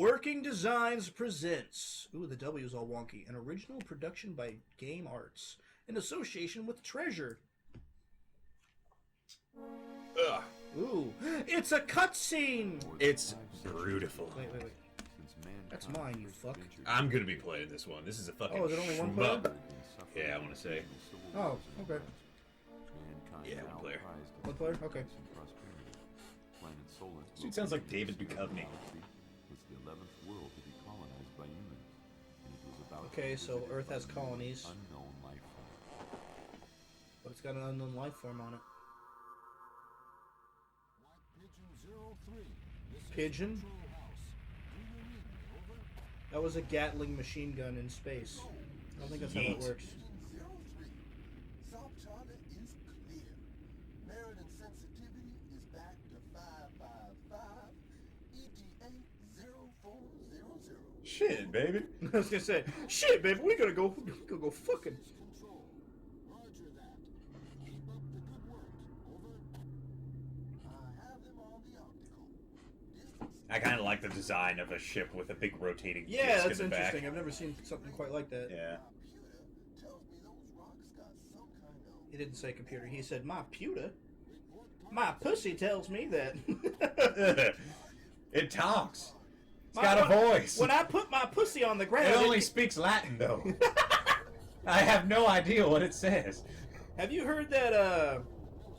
Working Designs presents... Ooh, the W is all wonky. An original production by Game Arts in association with Treasure. Ugh. Ooh, it's a cutscene! It's beautiful. Wait. That's mine, you fuck. I'm gonna be playing this one. This is a fucking Oh, is it only one shmup. player? Yeah, I want to say. Oh, okay. Yeah, one player. One player? Okay. This dude sounds like David Duchovny. Okay, so Earth has colonies. But it's got an unknown life form on it. Pigeon? That was a Gatling machine gun in space. I don't think that's how that works. Subcharter is clear. Merit and sensitivity is back to 555 ETA 0400. Shit, baby. I was gonna say, shit, baby, we gotta go fucking. Control. Roger that. Keep up the good work. Over. I have them on the optical. Distance. I kind of like the design of a ship with a big rotating Yeah, disc that's in the interesting. back. I've never seen something quite like that. Yeah. Computer tells me those rocks got some kind of He didn't say computer. He said, my pewter. My pussy tells me that. It talks. It's got a voice. When I put my pussy on the ground, It only speaks Latin, though. I have no idea what it says. Have you heard that,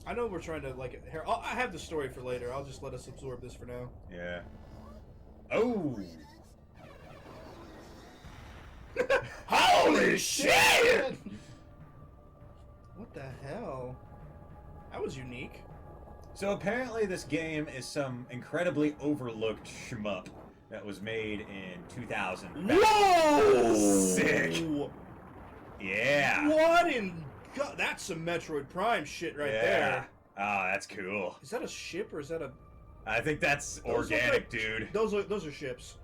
I know we're trying to, like, here, I have the story for later. I'll just let us absorb this for now. Yeah. Oh! Holy shit! What the hell? That was unique. So apparently this game is some incredibly overlooked shmup that was made in 2000. Whoa! Sick! Yeah! What in God? That's some Metroid Prime shit right there. Oh, that's cool. Is that a ship or is that a... I think that's Those look organic, like- dude. Those are ships.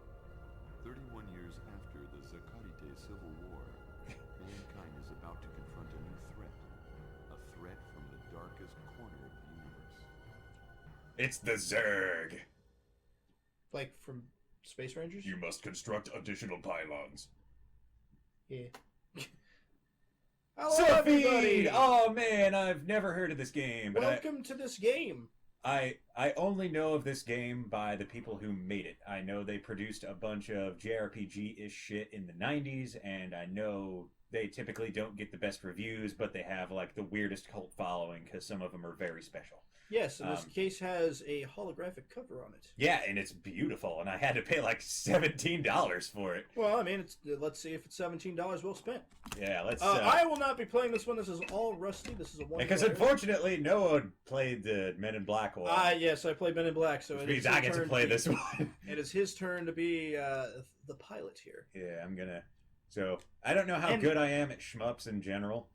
31 years after the Zakarite Civil War, mankind is about to confront a new threat. A threat from the darkest corner of the universe. It's the Zerg. Like from Space Rangers? You must construct additional pylons. Yeah. Hello, Silpheed! everybody! Oh man, I've never heard of this game. But Welcome to this game. I only know of this game by the people who made it. I know they produced a bunch of JRPG-ish shit in the 90s, and I know they typically don't get the best reviews, but they have like the weirdest cult following because some of them are very special. Yes, and this case has a holographic cover on it. Yeah, and it's beautiful, and I had to pay like $17 for it. Well, I mean, it's, let's see if it's $17 well spent. Yeah, let's... I will not be playing this one. This is all rusty. This is a one. Because unfortunately, Noah played the Men in Black one. Yes, I played Men in Black, so Which it means is I his get to turn play be- this one. It is his turn to be the pilot here. Yeah, I'm gonna... So, I don't know how And- good I am at shmups in general,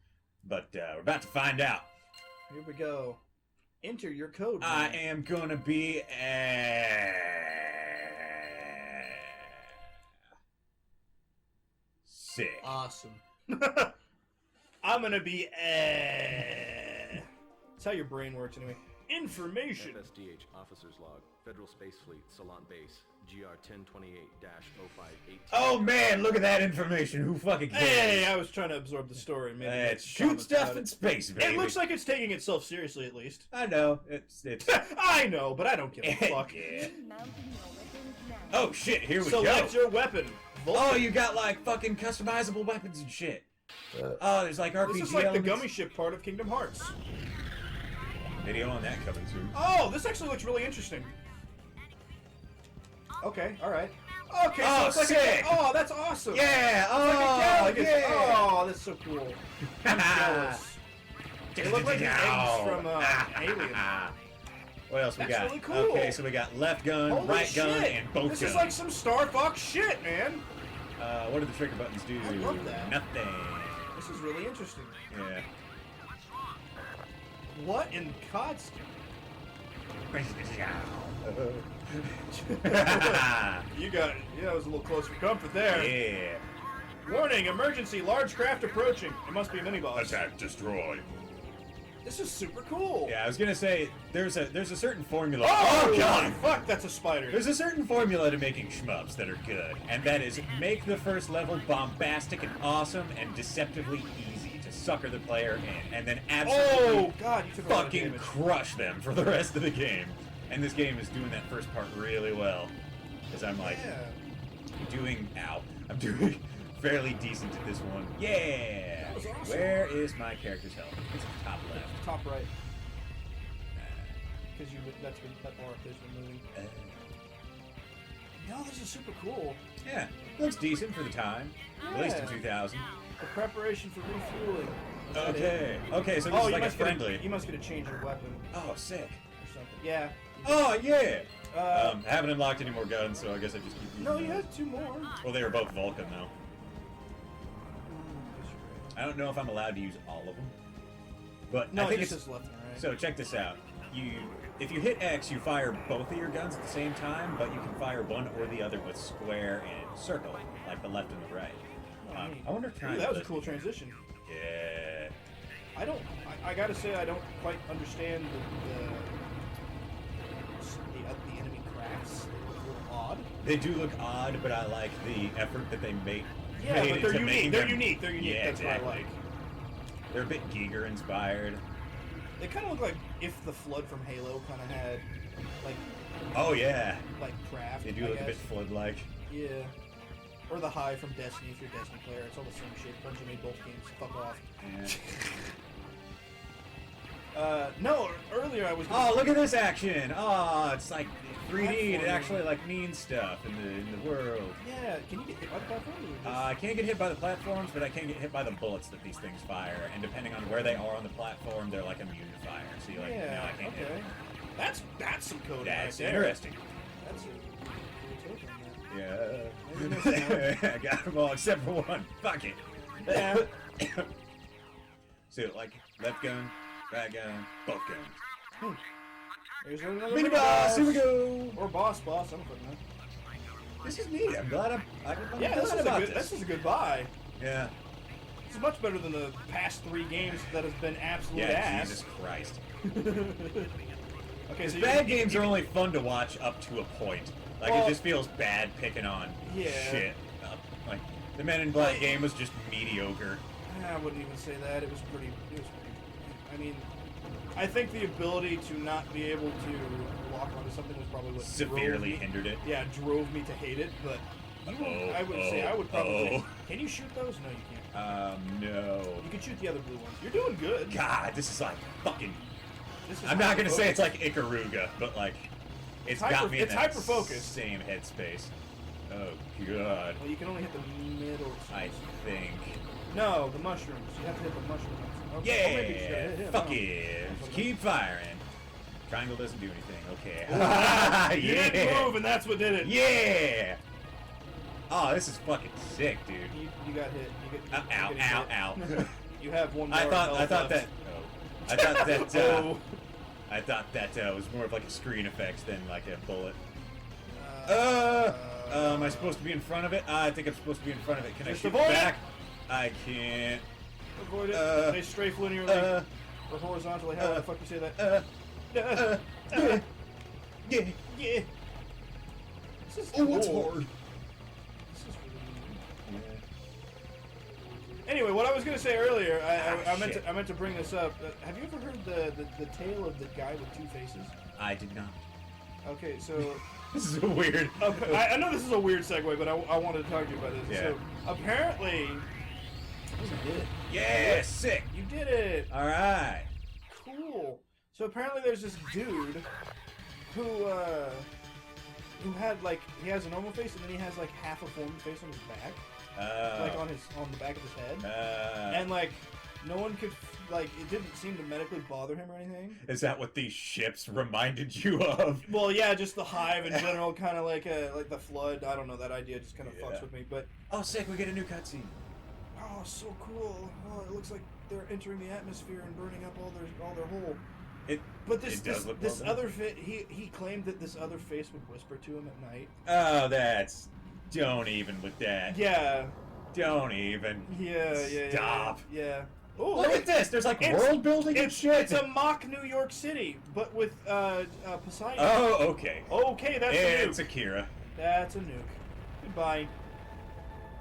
but we're about to find out. Here we go. Enter your code. I man. am gonna be sick. Awesome. I'm gonna be That's how your brain works anyway. Information. FSDH Officer's Log, Federal Space Fleet, Salon Base, GR 1028-0518. Oh man, look at that information. Who fucking cares? Hey, I was trying to absorb the story. And maybe make Let's some shoot comments stuff about in it. space, baby. It looks like it's taking itself seriously, at least. I know. It's I know, but I don't give a fuck. yeah. Oh shit, here we Select go. your weapon. Oh, you got like fucking customizable weapons and shit. Oh, there's like RPG This is like the elements. gummy ship part of Kingdom Hearts. Video on that coming soon. Oh, this actually looks really interesting. Okay, alright. Okay, so Oh, it's like sick! oh, that's awesome! Yeah! It's like a Oh, Galaga. yeah! Oh, that's so cool. I'm jealous. They look like the eggs from Alien. What else we That's got? really cool. Okay, so we got left gun, Holy right shit. gun, and both This guns. is like some Star Fox shit, man. What do the trigger buttons do? I love that. Nothing. This is really interesting. Yeah. What in God's... You got it. Yeah, it was a little close for comfort there. Yeah. Warning, emergency, large craft approaching. It must be a mini-boss. Attack, destroy. This is super cool. Yeah, I was gonna say there's a certain formula. Oh, God! Fuck, that's a spider. There's a certain formula to making shmups that are good, and that is make the first level bombastic and awesome and deceptively easy to sucker the player in, and then absolutely Oh God, you took a lot of fucking damage. crush them for the rest of the game. And this game is doing that first part really well, because I'm like Yeah. I'm doing fairly decent at this one. Yeah. That was awesome. Where is my character's health? It's top left. Top right. Because that bar up there's been moving. No, this is super cool. Yeah, looks decent for the time. At least in Yeah. 2000. The preparation for refueling. Is that it? Okay, so this is you like a must get friendly. You must get to change your weapon Oh, sick. or something. Yeah. Oh, yeah! Uh, I haven't unlocked any more guns, so I guess I just keep using no, you those. had 2 more. Well, they were both Vulcan, though. I don't know if I'm allowed to use all of them. But No, I think it's it's... just left and right. So, check this out. If you hit X, you fire both of your guns at the same time, but you can fire one or the other with square and circle, like the left and the right. Oh, neat. I wonder if Ooh, that was a cool transition. Yeah. I gotta say, I don't quite understand the enemy crafts. They look a little odd. They do look odd, but I like the effort that they made. Yeah, made but they're into unique. making They're them- unique. They're unique. Yeah, That's exactly. what I like. They're a bit Giger inspired. They kind of look like if the Flood from Halo kind of had, like Oh yeah, craft. they do I look a bit guess. Flood-like. Yeah. Or the Hive from Destiny if you're a Destiny player. It's all the same shit. Bungie made both games. Fuck off. Yeah. No, earlier I was Oh, look at this action! Oh, it's like 3D. It Platforming. actually like means stuff in the world. Yeah, can you get hit by the platform? I can't get hit by the platforms, but I can get hit by the bullets that these things fire. And depending on where they are on the platform, they're like immune to fire. So you like, yeah, now I can't hit okay. them. That's some coding That's right there. interesting. That's a cool take on that. Yeah. I got them all except for one. Fuck it. Yeah. So like left gun, right gun, both guns. There's another Mini boss, here we go. Or boss, I'm putting that. This is neat. I'm glad I'm Yeah, glad this is a about good. This is a good buy. Yeah. It's much better than the past 3 games that has been absolute Yeah, ass. Jesus Christ. Okay, so Bad games are only fun to watch up to a point. Like Well- it just feels bad picking on Yeah. shit. Like the Men in Black game was just mediocre. I wouldn't even say that. It was pretty. I mean, I think the ability to not be able to lock onto something was probably what Severely drove me, hindered it. yeah, drove me to hate it. But I would probably. Can you shoot those? No, you can't. No. You can shoot the other blue ones. You're doing good. God, this is like fucking. This is I'm not gonna say hyper-focused. it's like Ikaruga, but like, it's It's got me in it's that hyper-focused. same headspace. Oh God. Well, you can only hit the middle. I think. No, the mushrooms. You have to hit the mushrooms. Okay. Oh, maybe you should hit Yeah. him. Fuck Oh. it. Just keep firing. Triangle doesn't do anything. Okay. You didn't Yeah. move, and that's what did it. Yeah. Oh, this is fucking sick, dude. You got hit. You get. Ow, you're getting ow, hit. ow. You have one more. I thought health that. left. Oh. I thought that. Oh. I thought that was more of like a screen effect than like a bullet. Am I supposed to be in front of it? I think I'm supposed to be in front of it. Can I Just shoot avoid it. back? I can't. Avoid it. They strafe linearly or horizontally. How the fuck you say that? Yeah. Yeah. Yeah. This is Oh, it's cool. hard. This is really neat. Anyway, what I was gonna say earlier, I meant to bring this up. Have you ever heard the tale of the guy with 2 faces? I did not. Okay, so This is weird. I know this is a weird segue, but I wanted to talk to you about this. Yeah. So apparently, you did it. Yeah, sick. You did it. All right. Cool. So apparently, there's this dude who had like he has a normal face and then he has like half a formed face on his back, like on the back of his head, and like no one could like it didn't seem to medically bother him or anything. Is that what these ships reminded you of? Well, yeah, just the Hive in general, kind of like the Flood. I don't know, that idea just kind of fucks with me, but Oh, sick! We get a new cutscene. oh, so cool. Oh, it looks like they're entering the atmosphere and burning up all their whole. But this It does look this well done. other he claimed that this other face would whisper to him at night. Oh, that's. Don't even with that. Yeah, Don't even. yeah. Stop. Yeah. Oh, Look at this. There's like It's- world building and shit. It's a mock New York City, but with Poseidon. Oh, okay. Okay, that's a nuke. It's Akira. That's a nuke. Goodbye.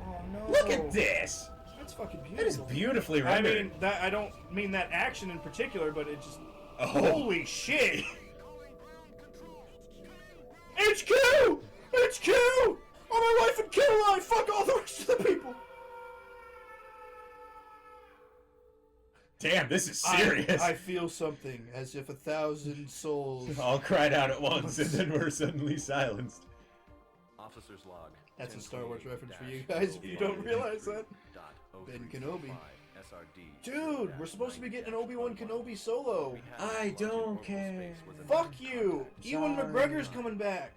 Oh no. Look at this. That's fucking beautiful. That is beautifully I rendered. mean, that I don't mean that action in particular, but it just. Oh. Holy shit! HQ! HQ! On my life and kill line! Fuck all the rest of the people! Damn, this is serious. I feel something, as if 1,000 souls. All cried out at once, and then we're suddenly silenced. Officer's log. That's a Star Wars reference for you guys if you don't realize that. Ben Kenobi. Dude, we're supposed to be getting an Obi-Wan Kenobi solo. I don't care. Fuck you! Ewan McGregor's coming back.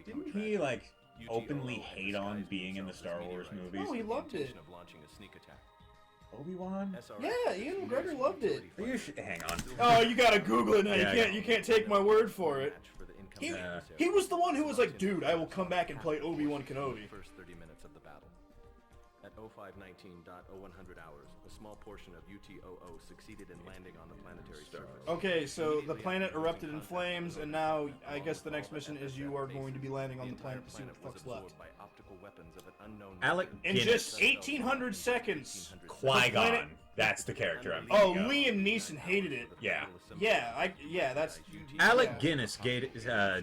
Didn't he, like, openly hate on being in the Star Wars movies? No, he loved it. Obi-Wan? Yeah, Ewan McGregor loved it. Are you hang on. Oh, you gotta Google it now. Yeah, You can't take my word for it. Yeah. He was the one who was like, dude, I will come back and play Obi-Wan Kenobi. First 30 minutes of the battle. At 0519.0100 hours, a small portion of UT-00 succeeded in landing on the planetary surface. Okay, so the planet erupted in flames, and now I guess the next mission is you are going to be landing on the planet to see what the fuck's left. Alec In Guinness. just 1,800 seconds. Qui-Gon. That's the character I'm Oh, thinking of. Liam Neeson hated it. Yeah. Yeah, that's... Alec yeah. Guinness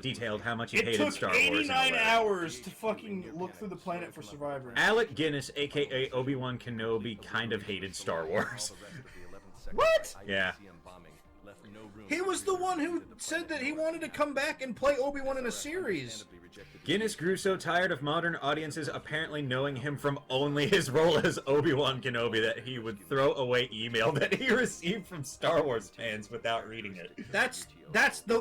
detailed how much he It hated took Star Wars. in a 89 letter. hours to fucking look through the planet for survivors. Alec Guinness, aka Obi-Wan Kenobi, kind of hated Star Wars. What? Yeah. He was the one who said that he wanted to come back and play Obi-Wan in a series. Guinness grew so tired of modern audiences apparently knowing him from only his role as Obi-Wan Kenobi that he would throw away email that he received from Star Wars fans without reading it. That's the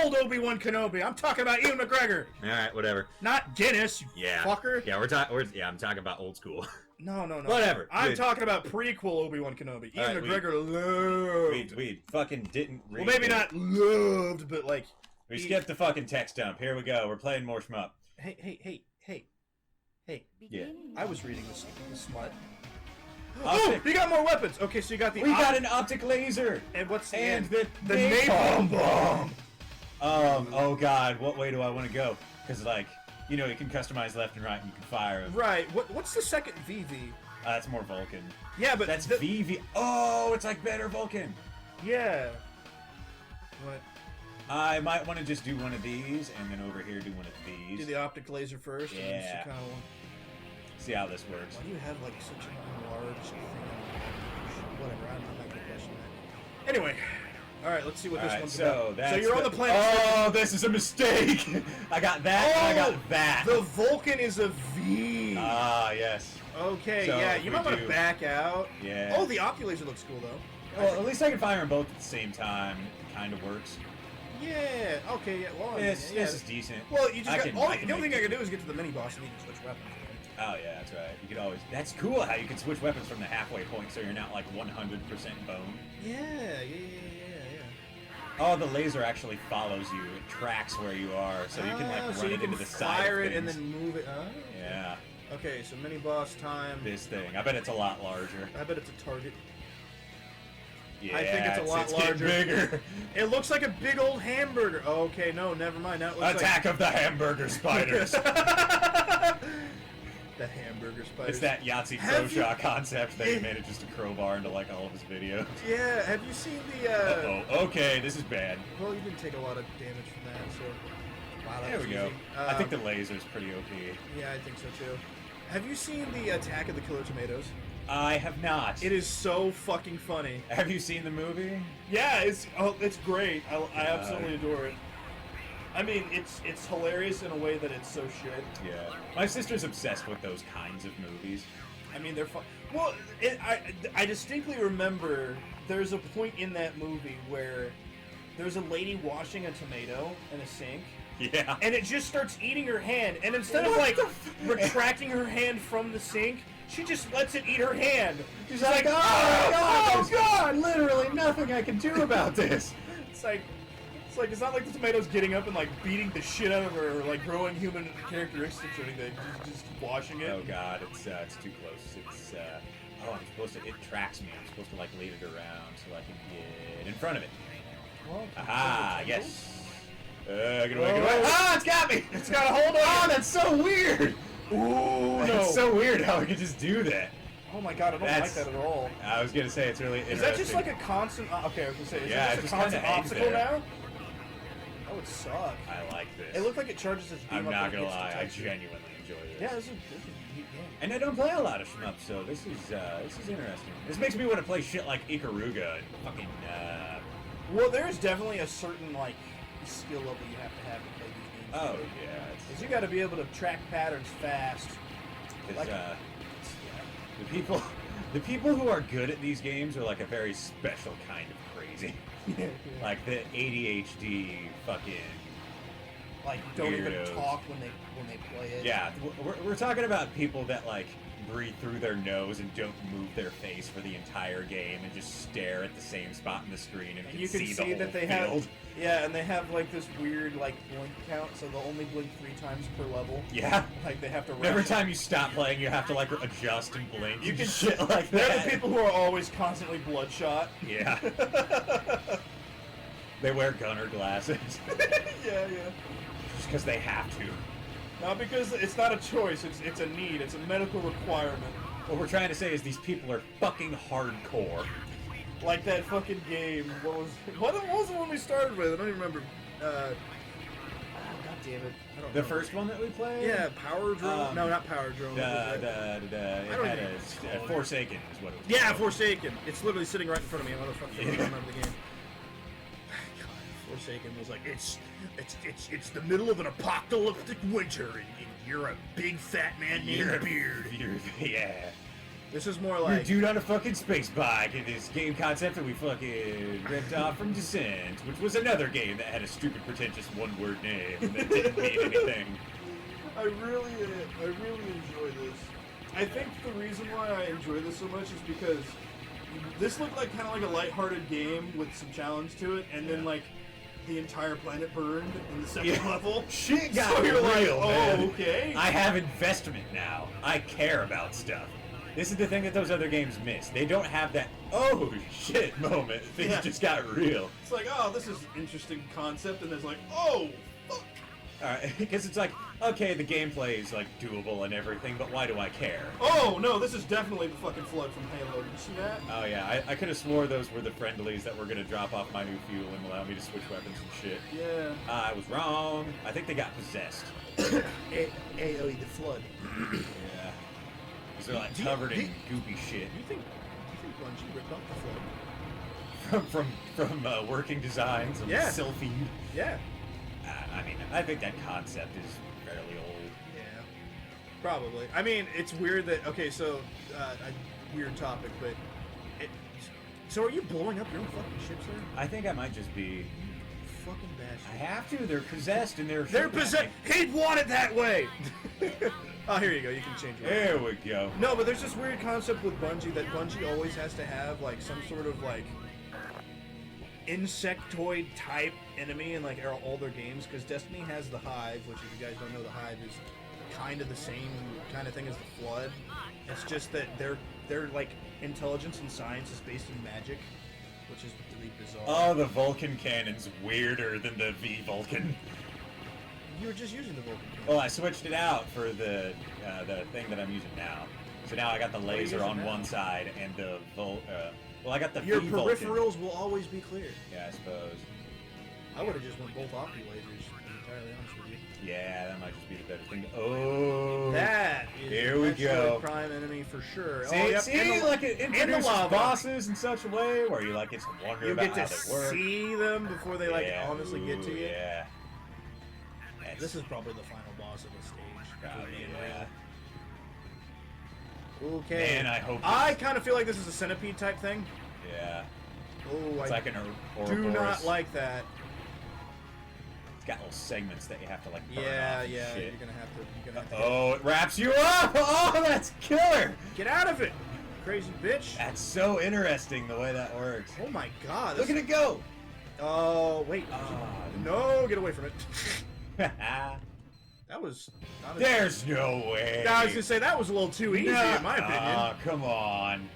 old Obi-Wan Kenobi. I'm talking about Ewan McGregor, Alright, whatever. not Guinness, you Yeah. fucker. Yeah, I'm talking about old school. No. Whatever. I'm Good. talking about prequel Obi-Wan Kenobi. Ewan Alright, McGregor loved. We fucking didn't read Well, maybe it. not loved, but like. We skipped the fucking text dump. Here we go. We're playing more shmup. Hey. Yeah. I was reading this smut. Optic- Oh, you got more weapons. Okay, so you got the. We got an optic laser! And what's the And end? the napalm bomb. Oh god, what way do I want to go? Because, like, you know, you can customize left and right and you can fire them. Right. What's the second VV? That's more Vulcan. Yeah, but That's VV. Oh, it's like better Vulcan. Yeah. What? I might want to just do one of these, and then over here do one of these. Do the optic laser first. And then just Yeah. kind of. See how this works. Why do you have like such a large thing? Whatever. I'm not gonna question that. Anyway. All right. Let's see what this Alright, one's so about. that's So you're on the planet. Oh, this is a mistake. I got that. and I got that. The Vulcan is a V. Ah, yes. Okay. so Yeah. if You we might want to do- back out. Yeah. Oh, the opti-laser looks cool though. Well, at least I can fire them both at the same time. It kind of works. Yeah. Okay. Yeah. Well, I mean, This yeah. is decent. Well, you just I got. can- the I can only thing make I it. can do is get to the mini boss and you can switch weapons. Oh yeah, that's right. You could always. That's cool how you can switch weapons from the halfway point, so you're not like 100% bone. Yeah. Oh, the laser actually follows you. It tracks where you are, so you can like run so you it can into the side fire of it and things. then move it. Oh. Yeah, Okay, so mini boss time. this thing. I bet it's a lot larger. I bet it's a target. Yeah, I think it's a lot it's getting larger. bigger. It looks like a big old hamburger. Okay, no, never mind. That looks Attack of the hamburger spiders. like the hamburger spiders. It's that Yahtzee Have you- Croshaw concept that he manages to crowbar into like all of his videos. Yeah, have you seen the? Uh-oh. Okay, this is bad. Well, you didn't take a lot of damage from that, so. Wow, that There was we go. easy. I think the laser's pretty OP. Yeah, I think so too. Have you seen the Attack of the Killer Tomatoes? I have not. It is so fucking funny. Have you seen the movie? Yeah, it's great. I absolutely adore it. I mean, it's hilarious in a way that it's so shit. Yeah. My sister's obsessed with those kinds of movies. I mean, they're fun. Well, I distinctly remember there's a point in that movie where there's a lady washing a tomato in a sink, Yeah. and it just starts eating her hand, and instead of like retracting her hand from the sink, she just lets it eat her hand. She's like, oh god, literally nothing I can do about this. It's not like the tomato's getting up and like beating the shit out of her, or like growing human characteristics or anything. She's just washing it. Oh god, it's too close. It's Oh, I'm supposed to. It tracks me. I'm supposed to like lead it around so I can get in front of it. Well, Aha! can Yes. Get away! Get away! Ah! It's got me! It's got a hold on. Oh, that's so weird. Ooh, no. That's so weird how I could just do that. Oh my god, I don't like that at all. I was gonna say it's really interesting. Is that just like a constant? Okay, I was gonna say, is Yeah, that it just just a constant kinda hangs obstacle there. now? That would suck. I like this. It looked like it charges its beam I'm up not when it gonna gets to lie, I touch you. genuinely enjoy this. Yeah, this is a neat game. And I don't play a lot of shmups, so this is interesting. This makes me want to play shit like Ikaruga and fucking. Well, there's definitely a certain like skill level you have to play these games. Oh too. yeah, Because you got to be able to track patterns fast. it's, Like- the people who are good at these games are like a very special kind of crazy. Yeah. Like the ADHD fucking. Like don't even Weirdos. talk when they play it. Yeah, we're talking about people that like breathe through their nose and don't move their face for the entire game and just stare at the same spot in the screen and, And you can see the see whole that they field. have, yeah, and they have like this weird like blink count, so they'll only blink 3 times per level. Yeah. Like they have to. Every rush. time you stop playing, you have to like adjust and blink. You and can shit like They're that. the people who are always constantly bloodshot. Yeah. They wear gunner glasses Yeah. just because they have to. Not because it's not a choice, it's a need, it's a medical requirement. What we're trying to say is these people are fucking hardcore. Like that fucking game. What was the one we started with? I don't even remember. God damn it. I don't The know. first one that we played? Yeah, Power Drone. No, not Power Drone. It I don't had even know. a Forsaken is what it was. Yeah, called. Forsaken. It's literally sitting right in front of me. Motherfucker, I don't remember the game. God, Forsaken was like, it's the middle of an apocalyptic winter, and you're a big fat man named Beard. Yeah. This is more You're a like. dude on a fucking space bike in this game concept that we fucking ripped off from Descent, which was another game that had a stupid, pretentious one-word name that didn't mean anything. I really enjoy this. I think the reason why I enjoy this so much is because this looked like kind of like a lighthearted game with some challenge to it, and then like the entire planet burned in the second level. Shit got So you're like, real, oh, man. okay. I have investment now. I care about stuff. This is the thing that those other games miss. They don't have that, oh shit moment. Things Yeah. just got real. It's like, oh, this is an interesting concept, and there's like, oh, fuck. Alright, because it's like, okay, the gameplay is like doable and everything, but why do I care? Oh, no, this is definitely the fucking flood from Halo. Did you see that? Oh yeah, I could have swore those were the friendlies that were gonna drop off my new fuel and allow me to switch weapons and shit. Yeah. I was wrong. I think they got possessed. AOE, the flood. Yeah. Because they're like covered in goopy shit. You think Bungie ripped off the flood? From working designs and Yeah. Silpheed. Yeah. I mean, I think that concept is fairly old. Yeah, probably. I mean, it's weird that so a weird topic, but so are you blowing up your own fucking ships there? I think I might just be. Fucking I bastard. have to. They're possessed and they're. They're possessed. He'd want it that way. Oh, here you go. You can change it. There we go. No, but there's this weird concept with Bungie that Bungie always has to have like some sort of like insectoid type enemy in like all their games, because Destiny has the Hive, which if you guys don't know, the Hive is kind of the same kind of thing as the Flood. It's just that their like intelligence and science is based in magic, which is really bizarre. Oh, the Vulcan cannon's weirder than the V Vulcan. You were just using the Vulcan cannon. Well, I switched it out for the thing that I'm using now. So now I got the are you laser using on now? one side and the well, I got the Your V Vulcan. peripherals will always be clear. Yeah, I suppose. I would have just went both Opti lasers, to be entirely honest with you. Yeah, that might just be the better thing. Oh, That is Here we a go. prime enemy for sure. See, oh, yep, see, and the- like it introduces lava. bosses in such a way where you like get to wonder you about get to how they work. see them before they like Yeah, honestly get to ooh, you. Yeah. This is probably the final boss of the stage. if we're Probably, being yeah. real. Okay. Man, I hope. I kind of feel like this is a centipede type thing. Yeah. Oh, It's I like an do Ouroboros. not like that. It's got little segments that you have to like burn Yeah, off and yeah. shit. You're gonna have to. Oh, it wraps you up! Oh, that's killer! Get out of it, crazy bitch! That's so interesting the way that works. Oh my god. Look at it go! Oh wait. Ah. No, get away from it. That was not There's no way. I was gonna say that was a little too easy, in my opinion. Oh, come on.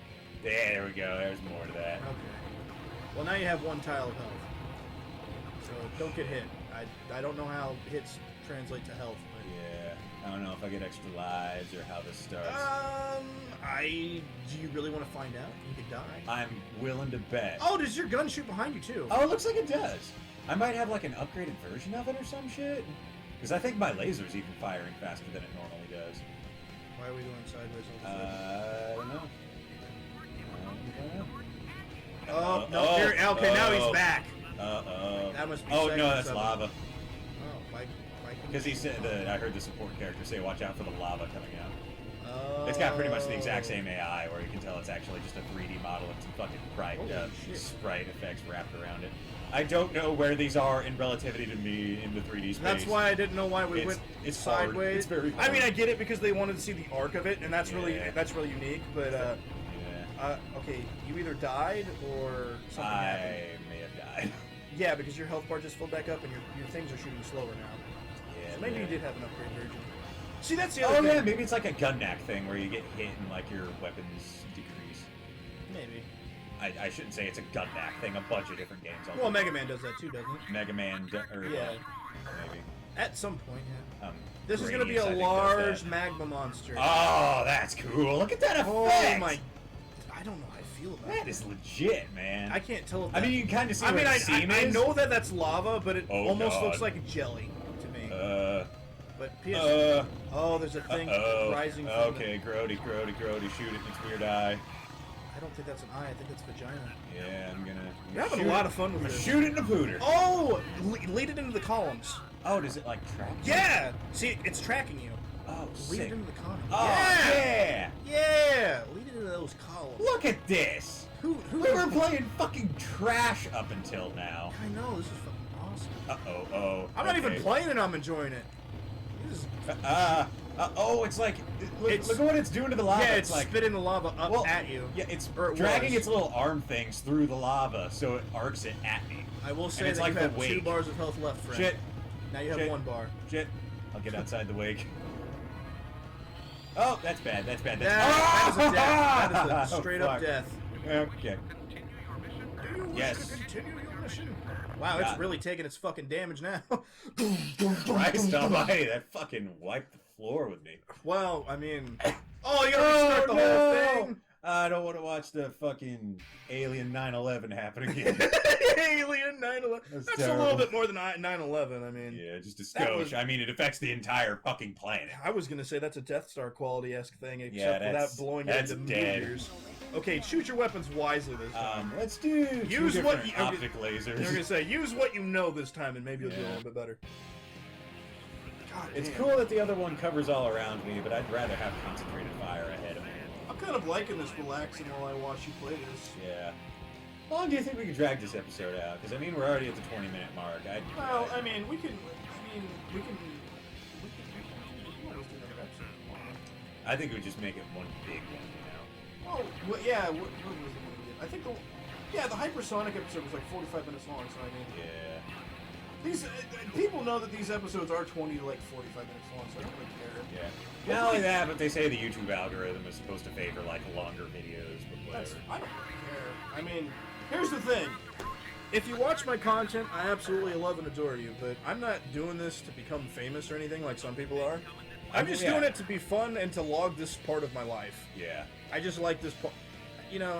There we go. There's more to that. Okay. Well, now you have 1 tile of health. So don't get hit. I don't know how hits translate to health. But... Yeah. I don't know if I get extra lives or how this starts. Do you really want to find out? You could die. I'm willing to bet. Oh, does your gun shoot behind you too? Oh, it looks like it does. I might have like an upgraded version of it or some shit. Because I think my laser's even firing faster than it normally does. Why are we going sideways all of a sudden? I don't know. Oh, no, here, okay, now he's back. Uh-oh. That must be Oh, no, segments that's of it. lava. Oh, why Because he said that I heard the support character say, watch out for the lava coming out. Oh. It's got pretty much the exact same AI, where you can tell it's actually just a 3D model and some fucking Holy shit. sprite effects wrapped around it. I don't know where these are in relativity to me in the 3D space. That's why I didn't know why we went it's hard. sideways. It's very hard. I mean, I get it because they wanted to see the arc of it, and that's really unique. But okay, you either died or something happened. I may have died. Yeah, because your health bar just filled back up, and your things are shooting slower now. Yeah, So maybe you man. did have an upgrade version. See, that's the other Oh thing. yeah, maybe it's like a gun knack thing where you get hit and like your weapons decrease. Maybe. I shouldn't say it's a gun knack thing. A bunch of different games. Well, Mega Man does that too, doesn't it? Mega Man, Yeah. maybe. At some point, yeah. Um, This is going to be Gradius, I a think, does large that. magma monster. Oh, that's cool. Look at that effect. Oh my! I don't know how I feel about That it. is legit, man. I can't tell if I that... mean, you can kind of see I where mean, the seam I is. know that that's lava, but it Oh, almost God. looks like jelly to me. But PS... oh, there's a thing rising from Okay, Grody, shoot it in its weird eye. I don't think that's an eye. I think that's vagina. Yeah, I'm gonna You're having shoot a lot it. of fun with this. Shoot it in the pooter. Oh! Lead it into the columns. Oh, does it like track? you? Yeah! See, it's tracking you. Oh, Lead sick. it into the columns. Oh, yeah. Yeah! Lead it into those columns. Look at this. Who We were playing fucking trash up until now. I know, this is fucking awesome. Oh. I'm not even playing it, I'm enjoying it. This is... Oh, it's like look at what it's doing to the lava. yeah, it's like spitting the lava up at you. Yeah, it's Or it dragging was. its little arm things through the lava, so it arcs it at me. I will say it's that like you the have 2 wake. bars of health left, friend. Shit. Now you have Shit. 1 bar. Shit. I'll get outside the wake. Oh, that's bad. That's bad. That is a death. That is a Oh, straight up fuck. death. Okay. Do you wish Yes. to continue your mission? Wow, Yeah. it's really taking its fucking damage now. Christ almighty, that fucking wiped the floor with me. Well, I mean... Oh, you gotta restart the whole thing? I don't want to watch the fucking Alien 9/11 happen again. Alien 9/11. That's That's terrible. a little bit more than 9/11, I mean... Yeah, just a That was- skosh. I mean, it affects the entire fucking planet. I was gonna say that's a Death Star quality-esque thing, except Yeah, without that's- blowing that's it into dead. meteors. Okay, choose your weapons wisely this time. Let's do Use two what different you- optic lasers. You're gonna say, use what you know this time, and maybe you'll do a Yeah. little bit better. God It's damn. cool that the other one covers all around me, but I'd rather have concentrated fire ahead of me. I'm kind of liking this relaxing while I watch you play this. Yeah. How long do you think we could drag this episode out? Because I mean, we're already at the 20-minute mark. Well, I mean, we can always do another episode. I think we just make it one big one. Oh, well, yeah. What was the one we did? I think the hypersonic episode was like 45 minutes long. So I mean, Yeah. these people know that these episodes are 20 to like 45 minutes long, so I don't really care. Yeah. Not only that, but they say the YouTube algorithm is supposed to favor like longer videos, but That's, whatever. I don't really care. I mean, here's the thing. If you watch my content, I absolutely love and adore you, but I'm not doing this to become famous or anything like some people are. I'm just Yeah. doing it to be fun and to log this part of my life. Yeah. I just like this part. You know,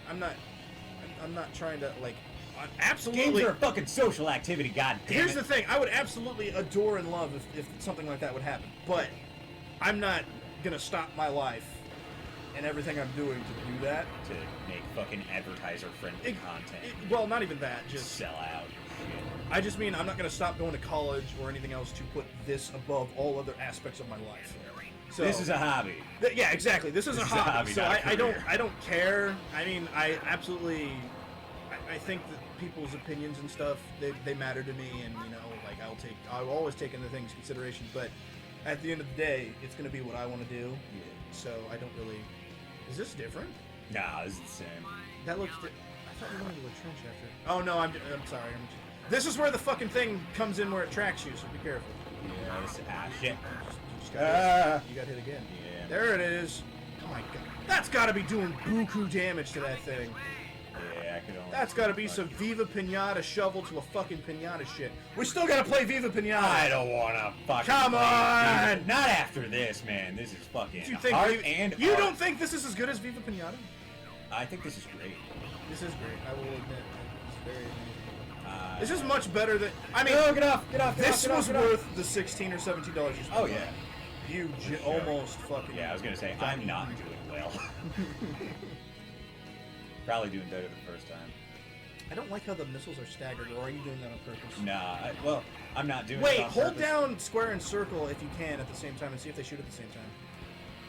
I'm not trying to like. Absolutely. Games are a fucking social activity. God damn Here's it. the thing. I would absolutely adore and love if something like that would happen, but I'm not gonna stop my life and everything I'm doing to do that. To make fucking advertiser-friendly content. Well, not even that. Just Just sell out. Shit. I just mean I'm not going to stop going to college or anything else to put this above all other aspects of my life. So This is a hobby. yeah, exactly. This is a hobby. So not a I career. don't care. I mean, I absolutely I think that people's opinions and stuff they matter to me, and you know, like I'll always take into things consideration. But at the end of the day, it's going to be what I want to do. Yeah. So I don't really. Is this different? Nah, this is the same. That looks. I thought we went into a trench after. Oh no, I'm sorry. This is where the fucking thing comes in where it tracks you. So be careful. Yeah. Shit. You got hit again. Yeah. There it is. Oh my god. That's got to be doing buku damage to that thing. Yeah, I could only... That's got to be some Viva Pinata shovel to a fucking pinata shit. We still got to play Viva Pinata. I don't want to fucking Come play on! Viva. Not after this, man. This is fucking You think hard and You art. don't think this is as good as Viva Pinata? I think this is great. This is great. I will admit. It's very amazing. This is much better than... I mean... No, get off, get off, get This off, was get off. worth the $16 or $17 you spent. Oh, yeah. You sure. almost fucking... Yeah, I was going to say, I'm not doing well. Probably doing better the first time. I don't like how the missiles are staggered, or are you doing that on purpose? Nah, well, I'm not doing Wait, it on hold purpose. down square and circle if you can at the same time and see if they shoot at the same time.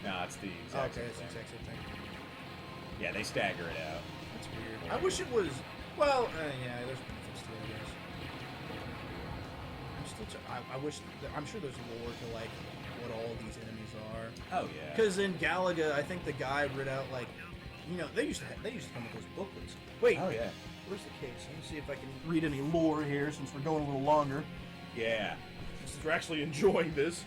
Nah, it's the Oh, exact okay, same it's the thing. exact same thing. Yeah, they stagger it out. That's weird. I wish it was... Well, yeah, there's benefits to it, I guess. I'm still... I wish... I'm sure there's lore to, like, what all of these enemies are. Oh, yeah. Because in Galaga, I think the guy read out, like... You know, they used to come with those booklets. Wait, Oh, yeah. where's the case? Let me see if I can read any lore here, since we're going a little longer. Yeah. Since we're actually enjoying this.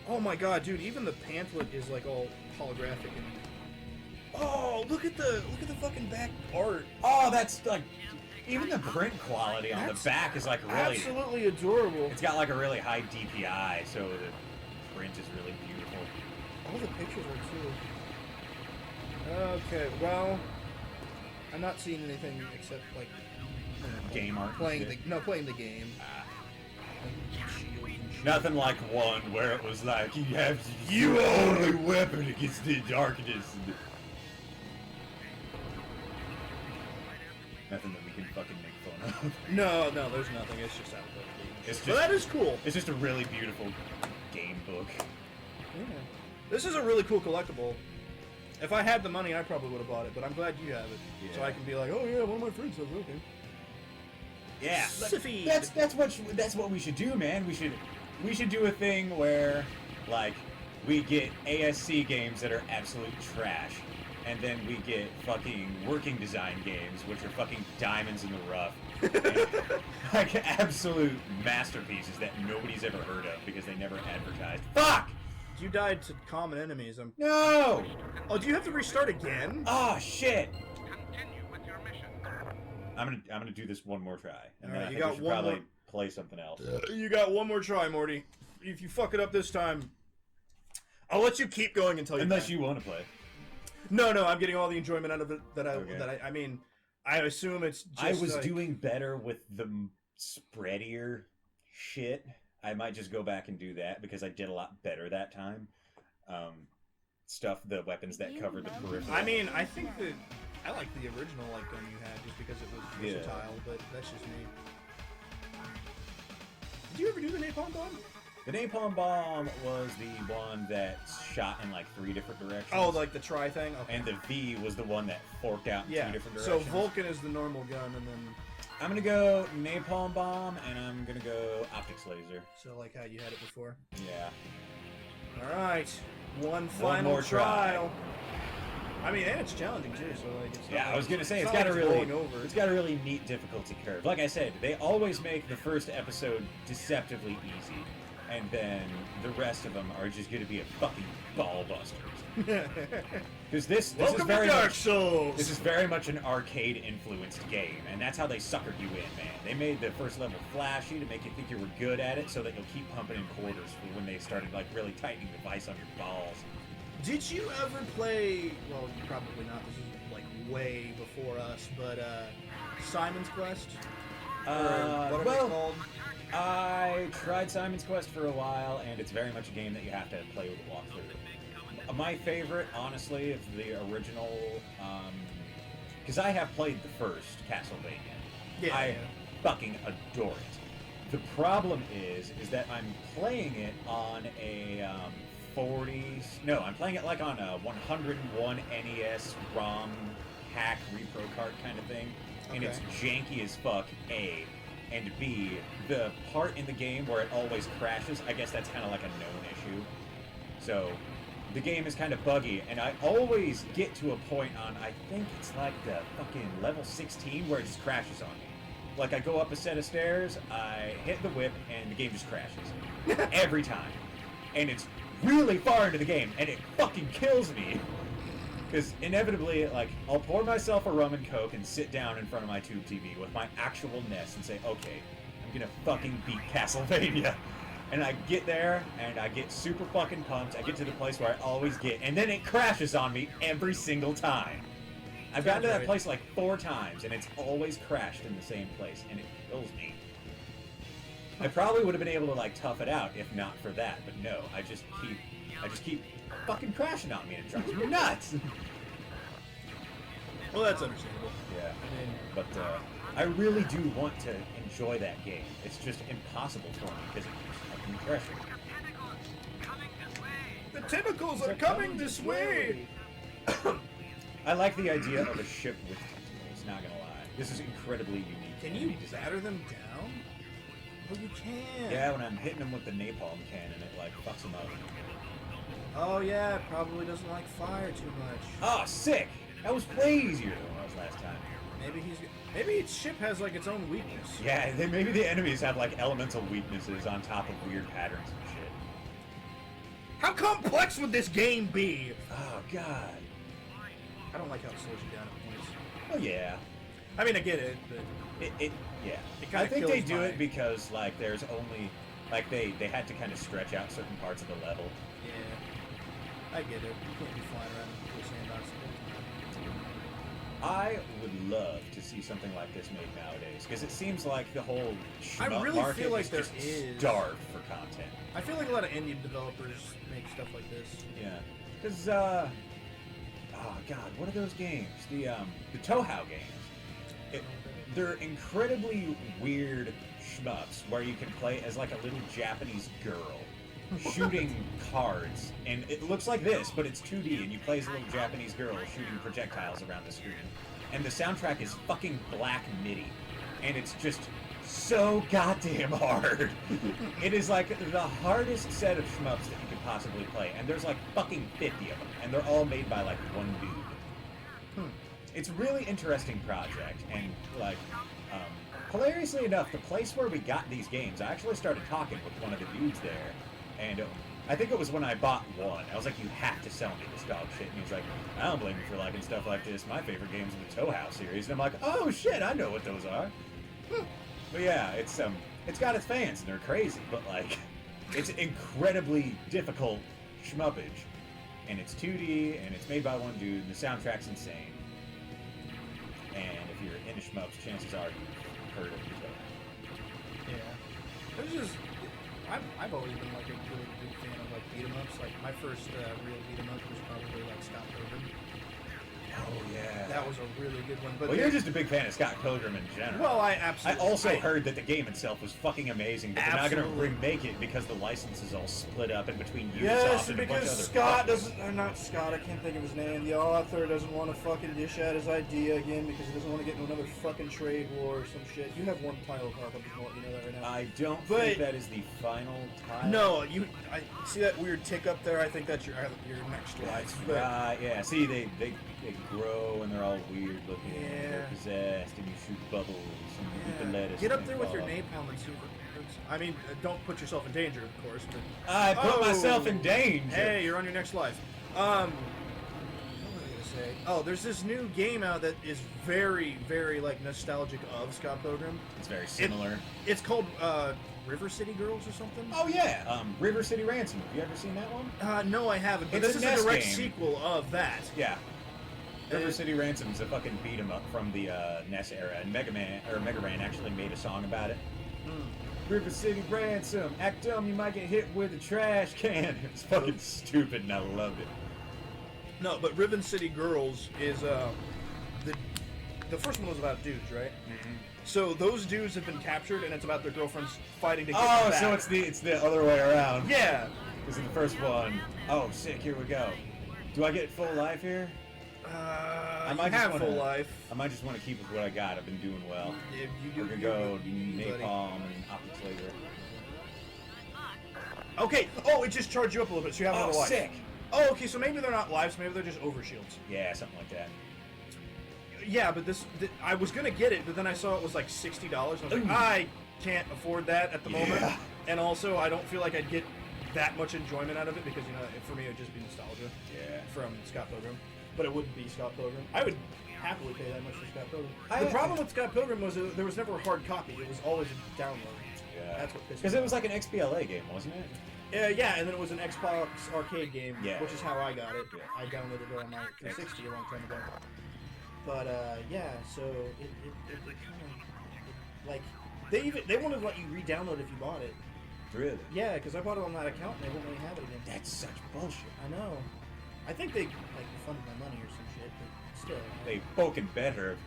Oh my god, dude! Even the pamphlet is like all holographic and. Oh, look at the fucking back art. Oh, that's like... Even the print quality on That's the back is like really... Absolutely adorable. It's got like a really high DPI, so the print is really beautiful. All the pictures are too. Okay, well, I'm not seeing anything except like Game art and playing shit. playing the game. Like, shields and shit. Nothing like one where it was like, you have your only weapon against the darkness. Nothing that we can fucking make fun of. No, there's nothing. It's just out of the game. It's But just- that is cool. It's just a really beautiful game book. Yeah. This is a really cool collectible. If I had the money, I probably would have bought it, but I'm glad you have it. So Yeah. I can be like, oh yeah, one of my friends has it, okay. Yeah, Silpheed. that's what we should do, man. We should do a thing where, like, we get ASC games that are absolute trash, and then we get fucking working design games which are fucking diamonds in the rough, and, like absolute masterpieces that nobody's ever heard of because they never advertised. Fuck! You died to common enemies. No! Oh, do you have to restart again? Oh shit! I'm gonna do this one more try, and then Alright, I you think got we should one probably more- play something else. You got one more try, Morty. If you fuck it up this time, I'll let you keep going until you. Unless you want to play. No, I'm getting all the enjoyment out of it Okay. I mean, I assume it's just I was like, doing better with the spreadier shit. I might just go back and do that because I did a lot better that time. The weapons that covered the peripheral. I mean, I think that I like the original like gun you had just because it was Yeah. versatile, but that's just me. Did you ever do the napalm bomb? The napalm bomb was the one that shot in like 3 different directions. Oh, like the try thing? Okay. And the V was the one that forked out in yeah. 2 different So directions. Vulcan is the normal gun, and then I'm gonna go napalm bomb, and I'm gonna go optics laser. so like how you had it before. Yeah. All right, one final more try. trial. I mean, and it's challenging too. So like, it's Yeah, not I was gonna say it's it's not got a like really, blowing over. it's got a really neat difficulty curve. Like I said, they always make the first episode deceptively easy, and then the rest of them are just gonna be a fucking ball busters. Because this Welcome is very to Dark much, Souls. this is very much an arcade influenced game, and that's how they suckered you in, man. They made the first level flashy to make you think you were good at it, so that you'll keep pumping in quarters for when they started like really tightening the vice on your balls. Did you ever play? Well, probably not. This is like way before us, but Simon's Quest. Or whatever it's well, called. I tried Simon's Quest for a while, and it's very much a game that you have to play with a walkthrough. My favorite, honestly, is the original, because I have played the first Castlevania. Yeah, I yeah. fucking adore it. The problem is that I'm playing it on a 40s. No, I'm playing it like on a 101 NES ROM hack repro card kind of thing, and it's janky as fuck. A, and B, the part in the game where it always crashes. I guess that's kind of like a known issue. So the game is kind of buggy, and I always get to a point on, I think it's like the fucking level 16 where it just crashes on me. like I go up a set of stairs, I hit the whip, and the game just crashes every time, and it's really far into the game, and it fucking kills me. Because inevitably, like, I'll pour myself a rum and coke and sit down in front of my tube TV with my actual NES and say, okay, I'm gonna fucking beat Castlevania. And I get there, and I get super fucking pumped. I get to the place where I always get, and then it crashes on me every single time. I've gotten to that place like 4 times, and it's always crashed in the same place, and it kills me. I probably would have been able to, like, tough it out if not for that, but no, I just keep fucking crashing on me, and it drives me nuts. Well, that's understandable. Yeah, I mean, but I really do want to enjoy that game. It's just impossible for me because it keeps fucking crashing. the tentacles are coming this way! I like the idea of a ship with tentacles, not gonna lie. This is incredibly unique. Can you batter them down? Oh, you can! Yeah, when I'm hitting them with the napalm cannon, it, like, fucks them up. Oh, yeah, it probably doesn't like fire too much. Oh, sick! That was way easier than it was last time. Maybe each ship has, like, its own weakness. Yeah, maybe the enemies have, like, elemental weaknesses on top of weird patterns and shit. How complex would this game be? Oh, God. I don't like how it slows you down at points. Oh, yeah. I mean, I get it, but... Yeah. It kinda I think they kills do my- it because, like, there's only... Like, they had to kind of stretch out certain parts of the level. Yeah. I get it. You can't be flying around in the sandbox the whole time. I would love to see something like this made nowadays, because it seems like the whole I shmup really market feel like is there just is. starved for content. I feel like a lot of indie developers make stuff like this. Yeah, because oh god, what are those games? The Touhou games. They're incredibly weird shmups where you can play as like a little Japanese girl shooting cards, and it looks like this, but it's 2D, and you play as a little Japanese girl shooting projectiles around the screen. And the soundtrack is fucking Black MIDI, and it's just so goddamn hard. It is like the hardest set of shmups that you could possibly play, and there's like fucking 50 of them, and they're all made by like one dude. It's a really interesting project, and like, hilariously enough, the place where we got these games, I actually started talking with one of the dudes there, and I think it was when I bought one. I was like, you have to sell me this dog shit. And he was like, I don't blame you for liking stuff like this. My favorite games are the Touhou series. And I'm like, oh shit, I know what those are. But yeah, it's got its fans, and they're crazy, but like, it's incredibly difficult shmuppage. And it's 2D, and it's made by one dude, and the soundtrack's insane. And if you're into shmups, chances are you've heard of the Touhou. Yeah. There's just... I've always been like a really big fan of like beat 'em ups. Like my first real beat 'em up was probably like Scott Pilgrim. Oh yeah. That was a really good one. But Well, you're just a big fan of Scott Pilgrim in general. Well, I I absolutely. also heard that the game itself was fucking amazing, but they're not Absolutely. going to remake it because the license is all split up in between Ubisoft Yes, and a bunch of because other Scott fuckers. doesn't, or not Scott, I can't think of his name. The author doesn't want to fucking dish out his idea again because he doesn't want to get into another fucking trade war or some shit. You have one title, Carp. I'm just gonna let you know that right now. I don't But- think that is the final title. No, I see that weird tick up there. I think that's your next That's life. But right. Yeah. See, they grow and they're all weird looking. And Yeah. they're possessed, and you shoot bubbles and you eat the yeah. lettuce. Get and up they there with your fall. napalm and see what it hurts. I mean, don't put yourself in danger, of course. But I put Oh! myself in danger. hey, you're on your next life. What was I gonna say? Oh, there's this new game out that is very, very like nostalgic of Scott Pilgrim. It's very similar. It's called River City Girls or something. Oh yeah, River City Ransom. Have you ever seen that one? No, I haven't. But It's this a is a NES direct game. sequel of that. Yeah. River Uh, City Ransom's a fucking beat 'em up from the NES era, and Mega Man actually made a song about it. River City Ransom, act dumb, you might get hit with a trash can. It's fucking stupid, and I loved it. No, but Riven City Girls is the first one was about dudes, right? So those dudes have been captured, and it's about their girlfriends fighting to get them Oh, back. so it's the other way around. Yeah. This is the first one. Oh, sick. Here we go. Do I get full life here? I might just have wanna- full life. I might just want to keep with what I got. I've been doing well. If you do, We're gonna you go do, you, buddy. napalm and optic flavor. Okay. Oh, it just charged you up a little bit, so you have Oh, another life. sick. Oh, okay. So maybe they're not lives. Maybe they're just overshields. Yeah, something like that. yeah, but I was gonna get it, but then I saw it was like $60. I was like, I can't afford that at the moment, and also I don't feel like I'd get that much enjoyment out of it because for me it would just be nostalgia. From Scott Pilgrim, but it wouldn't be Scott Pilgrim. I would happily pay that much for Scott Pilgrim. The problem with Scott Pilgrim was there was never a hard copy. It was always a download. Yeah, that's what pissed me off. Because it was like an XBLA game, wasn't it? Yeah, and then it was an Xbox arcade game, which is how I got it. Yeah. I downloaded it on my 360 a long time ago. But yeah, so it kind of like they wanted to let you re-download if you bought it. Really? Yeah, because I bought it on that account and they wouldn't let me have it again. That's such bullshit. I know. I think they like refunded my money or some shit, but still. They fucking better.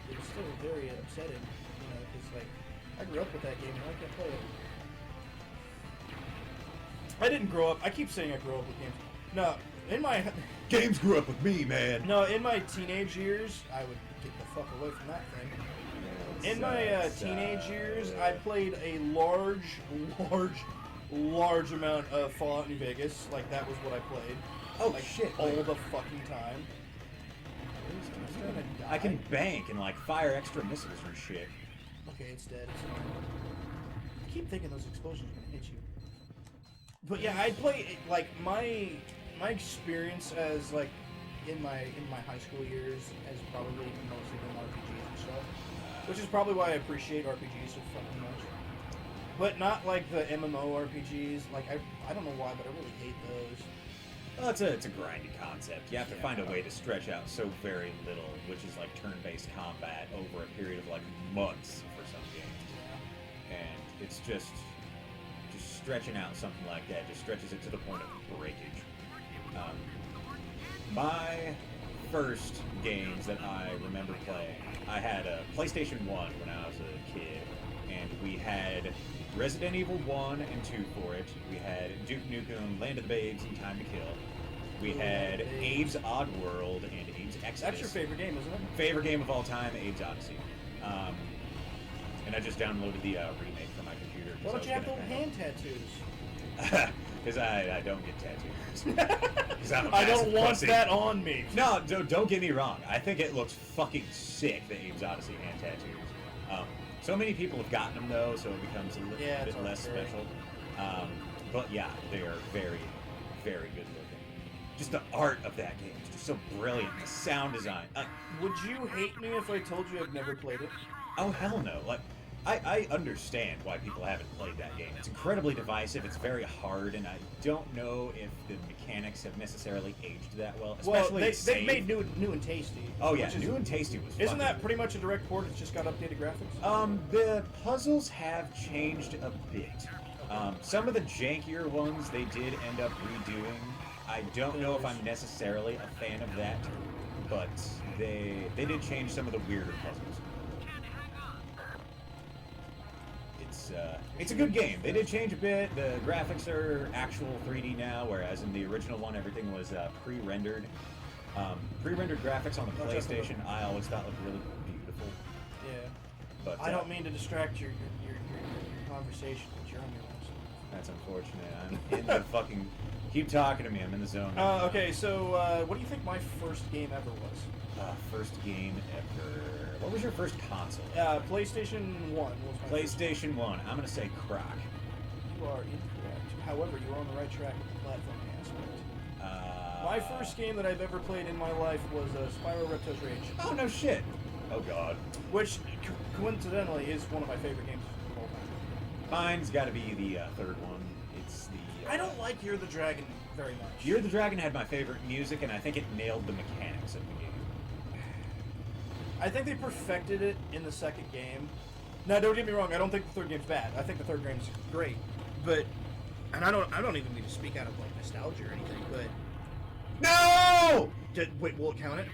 It was still very upsetting, because like I grew up with that game and I can't play it. I didn't grow up. I keep saying I grew up with games. No, in my games grew up with me, man. No, in my teenage years, I would get the fuck away from that thing. In my teenage years, I played a large amount of Fallout New Vegas. Like that was what I played. Oh like, shit! All the fucking time. I can bank and like fire extra missiles and shit. Okay, it's dead. I keep thinking those explosions are gonna hit you. But yeah, I'd play like my experience as like in my high school years has probably mostly been RPGs and stuff, which is probably why I appreciate RPGs so fucking much. But not like the MMO RPGs. Like I don't know why, but I really hate those. Well, it's a grindy concept. You have to find a way to stretch out so very little, which is like turn-based combat over a period of like months for some games. And it's just stretching out something like that just stretches it to the point of breakage. My first games that I remember playing, I had a PlayStation 1 when I was a kid, and we had Resident Evil 1 and 2 for it. We had Duke Nukem, Land of the Babes, and Time to Kill. We had Abe's Oddworld and Abe's Exodus. That's your favorite game, isn't it? Favorite game of all time, Abe's Odyssey. And I just downloaded the remake for my computer. Why don't you have the hand tattoos? Because I don't get tattoos. I don't want that on me. No, don't get me wrong. I think it looks fucking sick, the Abe's Odyssey hand tattoos. So many people have gotten them, though, so it becomes a little bit less special. But yeah, they are very, very good looking. Just the art of that game is just so brilliant. The sound design. Would you hate me if I told you I've never played it? Oh, hell no. Like, I understand why people haven't played that game. It's incredibly divisive, it's very hard, and I don't know if the mechanics have necessarily aged that well. Especially they made new and tasty. Oh yeah, new and tasty was Isn't that pretty much a direct port? It's just got updated graphics? The puzzles have changed a bit. Some of the jankier ones they did end up redoing. I don't know if I'm necessarily a fan of that, but they did change some of the weirder puzzles. It's a good game. They did change a bit. The graphics are actual 3D now, whereas in the original one everything was pre-rendered. Pre-rendered graphics on the PlayStation I always thought looked really beautiful. Yeah. But I don't mean to distract your conversation, but you're on your own. That's unfortunate. I'm in the fucking... Keep talking to me. I'm in the zone. Okay, so what do you think my first game ever was? First game ever... What was your first console? PlayStation 1 was my PlayStation 1. I'm gonna say Croc. You are incorrect. However, you are on the right track with the platforming aspect. My first game that I've ever played in my life was Spyro Repto's Rage. Oh, no shit. Oh, God. Which, coincidentally, is one of my favorite games of all time. Mine's gotta be the third one. It's the... I don't like Year of the Dragon very much. Year of the Dragon had my favorite music, and I think it nailed the mechanics of the game. I think they perfected it in the second game. Now, don't get me wrong. I don't think the third game's bad. I think the third game's great. But, and I don't even mean to speak out of like nostalgia or anything. But no! Wait, will it count it?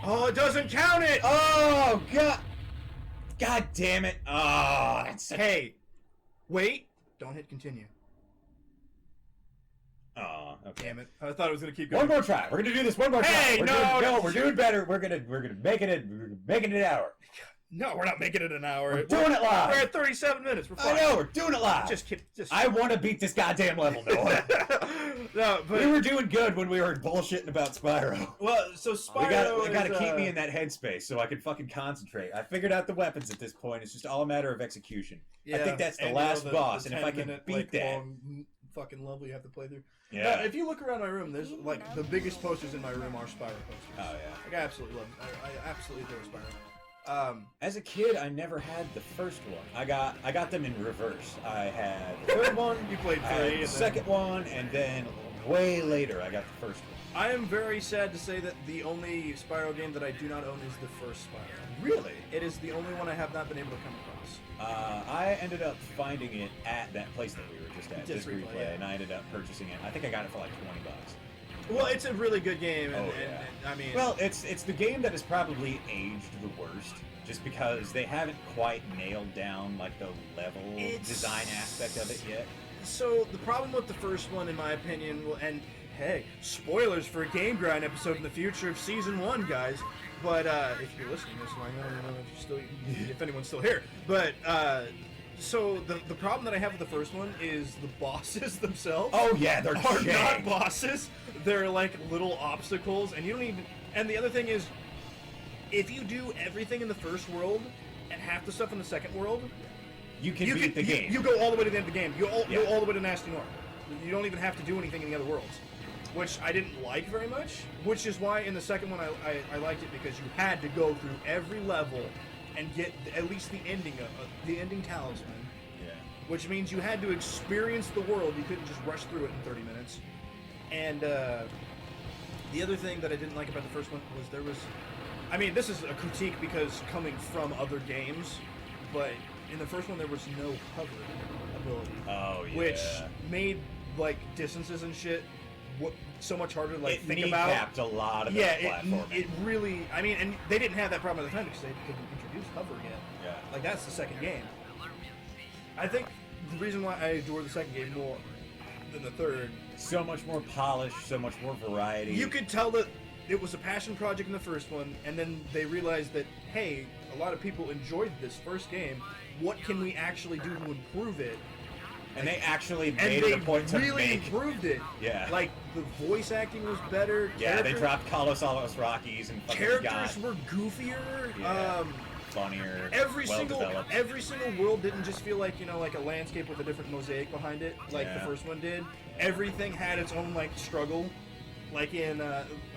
Oh, it doesn't count it! Oh God! God damn it! Oh, that's hey, wait! Don't hit continue. Oh, okay. Damn it! I thought it was gonna keep going. One more try. We're gonna do this one more try. Hey, We're doing better. We're gonna make it. We're making it an hour. No, we're not making it an hour. We're doing it live. We're at 37 minutes. We're fine. I know, we're doing it live. Just I want to beat this goddamn level, Noah. No, but We were doing good when we were bullshitting about Spyro. well, so Spyro We gotta is, keep me in that headspace so I can fucking concentrate. I figured out the weapons at this point. It's just all a matter of execution. I think that's the and, last the boss, and if I can 10-minute, beat like, that, long fucking level you have to play through. yeah. Now, if you look around my room, there's like the biggest posters in my room are Spyro posters. Oh yeah. Like, I absolutely love. I absolutely adore Spyro. As a kid, I never had the first one. I got them in reverse. I had the third one, You played I had 3. the and then- second one, and then way later I got the first one. I am very sad to say that the only Spyro game that I do not own is the first Spyro. Really? It is the only one I have not been able to come across. I ended up finding it at that place that we were just at, Disc Disc Replay, Replay, yeah. and I ended up purchasing it. I think I got it for like $20. Well, it's a really good game, and, Oh, and- yeah. and, I mean, Well, it's the game that has probably aged the worst, just because they haven't quite nailed down like the level It's- design aspect of it yet. so the problem with the first one, in my opinion, and hey, spoilers for a Game Grind episode in the future of Season 1, guys. But if you're listening to this, I don't know if you're still, if anyone's still here. But so the problem that I have with the first one is the bosses themselves. Oh yeah, they're are jank. not bosses. They're like little obstacles, and you don't even. And the other thing is, if you do everything in the first world and half the stuff in the second world, You can beat the game. you go all the way to the end of the game. You Yeah. go all the way to Nasty North. You don't even have to do anything in the other worlds, which I didn't like very much. Which is why in the second one I liked it, because you had to go through every level and get at least the ending the ending talisman. Yeah. Which means you had to experience the world. You couldn't just rush through it in 30 minutes. And the other thing that I didn't like about the first one was there was... I mean, this is a critique because coming from other games, but in the first one there was no hover ability. Oh yeah. Which made, like, distances and shit so much harder to, like, it think about. kneecapped a lot of Yeah, that platforming. it really... I mean, and they didn't have that problem at the time because they didn't introduce hover yet. Yeah. Like, that's the second game. I think the reason why I adore the second game more than the third, So much more polished, so much more variety. you could tell that it was a passion project in the first one, and then they realized that, hey, a lot of people enjoyed this first game. What can we actually do to improve it? and they actually And made they it a point to really make. improved it. Yeah. Like, the voice acting was better. Yeah, they characters- dropped Colosaurus Rockies and fucking Characters got were goofier. Yeah. funnier, Every well-developed. single world didn't just feel like, you know, like a landscape with a different mosaic behind it, like the Yeah. first one did. Everything had its own, like, struggle. Like in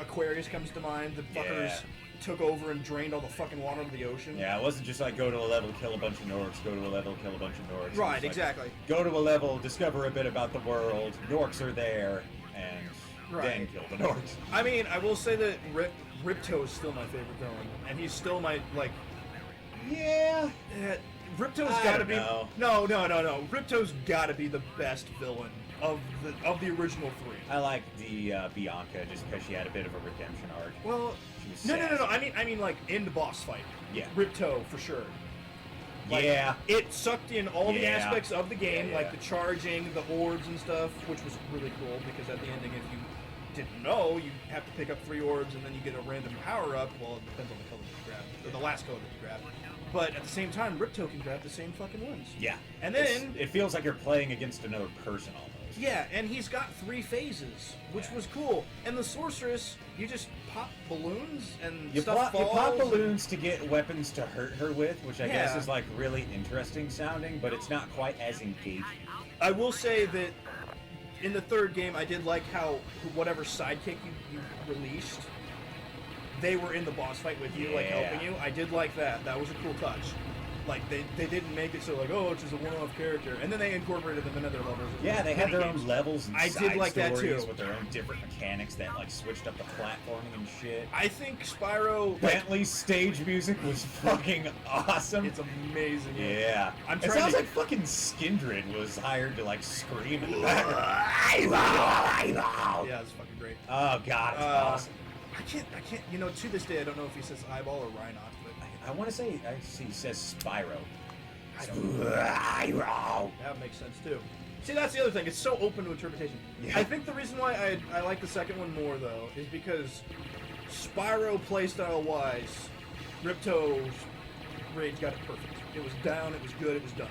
Aquarius comes to mind, the fuckers Yeah. took over and drained all the fucking water of the ocean. Yeah, it wasn't just like go to a level, kill a bunch of Norks, go to a level, kill a bunch of Norks. It was Right, like, exactly. Go to a level, discover a bit about the world, Norks are there, and then Right. kill the Norks. I mean, I will say that Ripto is still my favorite villain, and he's still my, like, Yeah. Ripto's I gotta don't be... know. No. Ripto's gotta be the best villain of the original 3. I like the Bianca just because she had a bit of a redemption arc. Well, She was no. sassy. I mean, like, in the boss fight. Yeah. Ripto, for sure. Like, Yeah. It sucked in all the Yeah. aspects of the game, Yeah, like yeah. the charging, the orbs and stuff, which was really cool, because at the ending, if you didn't know, you have to pick up 3 orbs, and then you get a random power-up. Well, it depends on the color that you grab, or the last color that you grab. But at the same time, Ripto can grab the same fucking ones. Yeah. And then... it feels like you're playing against another person almost. Yeah, and he's got 3 phases, which Yeah. was cool. And the sorceress, you just pop balloons and You stuff pop falls. balloons to get weapons to hurt her with, which I guess Yeah. is like really interesting sounding, but it's not quite as engaging. I will say that in the third game, I did like how whatever sidekick you released, they were in the boss fight with you, like Yeah. helping you. I did like that. That was a cool touch. Like, they didn't make it so like, oh, it's just a one-off character. And then they incorporated them in other levels. Yeah, they had their Games. own levels and I side did like that, stories too. with their own different mechanics that like switched up the platforming and shit. I think Spyro, like, Bentley's stage music was fucking awesome. it's amazing. Yeah. I'm It trying sounds to- like fucking Skindred was hired to like scream in the background. Yeah, it's fucking great. Oh god, it's awesome. I can't, you know, to this day, I don't know if he says eyeball or Rhinox, but I want to say he says Spyro. I don't know. That makes sense too. See, that's the other thing. It's so open to interpretation. Yeah. I think the reason why I like the second one more, though, is because Spyro playstyle-wise, Ripto Rage got it perfect. It was down, it was good, it was done.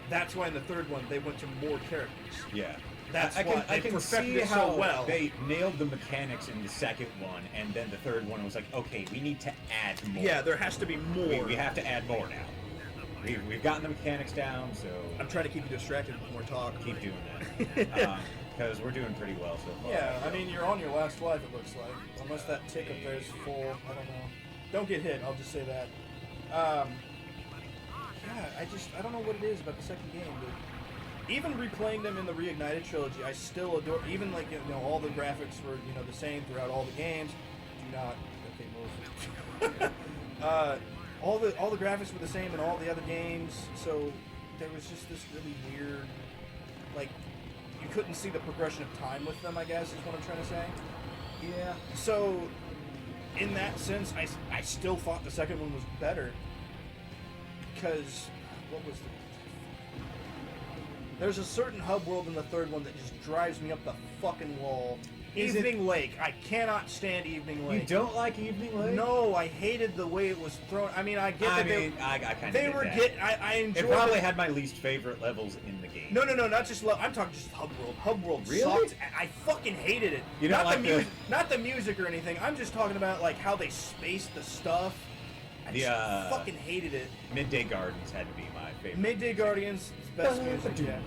That's why in the third one they went to more characters. Yeah. That's I why can they perfected see it how so well. they nailed the mechanics in the second one, and then the third one was like, okay, we need to add more. Yeah, there has to be more. We have to add more now. We've gotten the mechanics down, so I'm trying to keep you distracted with more talk. keep doing that. Because we're doing pretty well so far. Yeah, I mean, you're on your last life, it looks like. Unless that tick up there is full. I don't know. Don't get hit, I'll just say that. Yeah, I don't know what it is about the second game, but even replaying them in the Reignited trilogy, I still adore, even like, you know, all the graphics were, you know, the same throughout all the games. Do not, okay, move. all the graphics were the same in all the other games, so there was just this really weird, like, you couldn't see the progression of time with them, I guess, is what I'm trying to say. Yeah. So, in that sense, I still thought the second one was better. Because, what was the... There's a certain hub world in the third one that just drives me up the fucking wall. Evening Lake. I cannot stand Evening Lake. You don't like Evening Lake? No, I hated the way it was thrown. I mean, I get that I kind of they were that. I enjoyed It probably had my least favorite levels in the game. No, not just I'm talking just Hub World. Hub World Really? sucked. I fucking hated it. You don't like not the music or anything. I'm just talking about like how they spaced the stuff. I just fucking hated it. Midday Gardens had to be my favorite. Midday Guardians is the best music, yeah.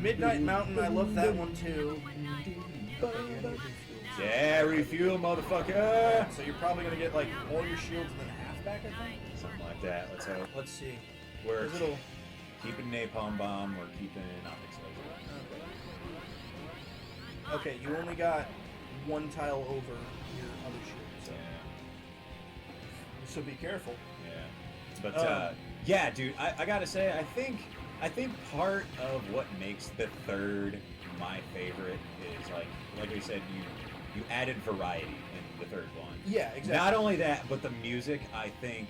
Midnight Mountain, I love that one too. Yeah, refuel, motherfucker! So you're probably gonna get like all your shields and then half back, I think? Something like that, let's hope. Let's see. We're 'Cause it'll... keeping Napalm Bomb, we're keeping Optics Laser. Okay, you only got one tile over your other shield, so... Yeah. So be careful. Yeah. But, yeah, dude, I gotta say, I think part of what makes the third my favorite is, like we said, you added variety in the third one. Yeah, exactly. Not only that, but the music, I think...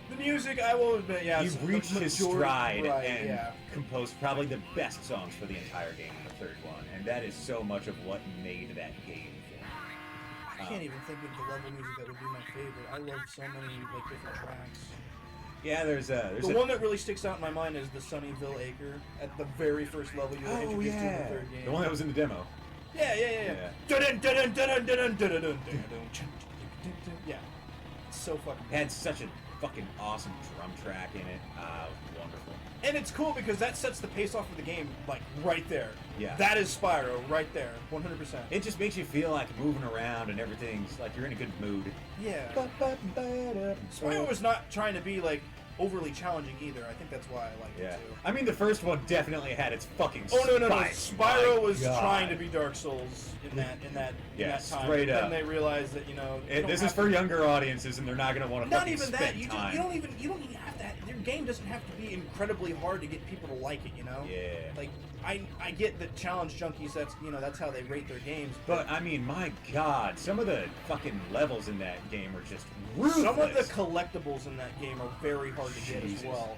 the music, I will admit, yeah, he reached his stride right, and yeah. composed probably the best songs for the entire game in the third one, and that is so much of what made that game for me. I can't even think of the level music that would be my favorite. I love so many like different tracks. Yeah, there's the one that really sticks out in my mind is the Sunnyville Acre at the very first level you were introduced to in the third game. The one that was in the demo. Yeah. Yeah. It's so fucking It had such a fucking awesome drum track in it. It was wonderful. And it's cool because that sets the pace off of the game, like, right there. Yeah. That is Spyro, right there, 100%. It just makes you feel like moving around and everything's like you're in a good mood. Yeah. Spyro was not trying to be, like, overly challenging either. I think that's why I liked it, too. I mean, the first one definitely had its fucking Oh, no. spikes. Spyro was God. trying to be Dark Souls in that time. Straight up. And then they realized that, you know... This is for younger audiences, and they're not going to want to Not fucking even that. spend You time. don't even have that. Your game doesn't have to be incredibly hard to get people to like it, you know? Yeah. Like, I get the challenge junkies, that's how they rate their games. But, I mean, my God, some of the fucking levels in that game are just ruthless. Some of the collectibles in that game are very hard to get as well.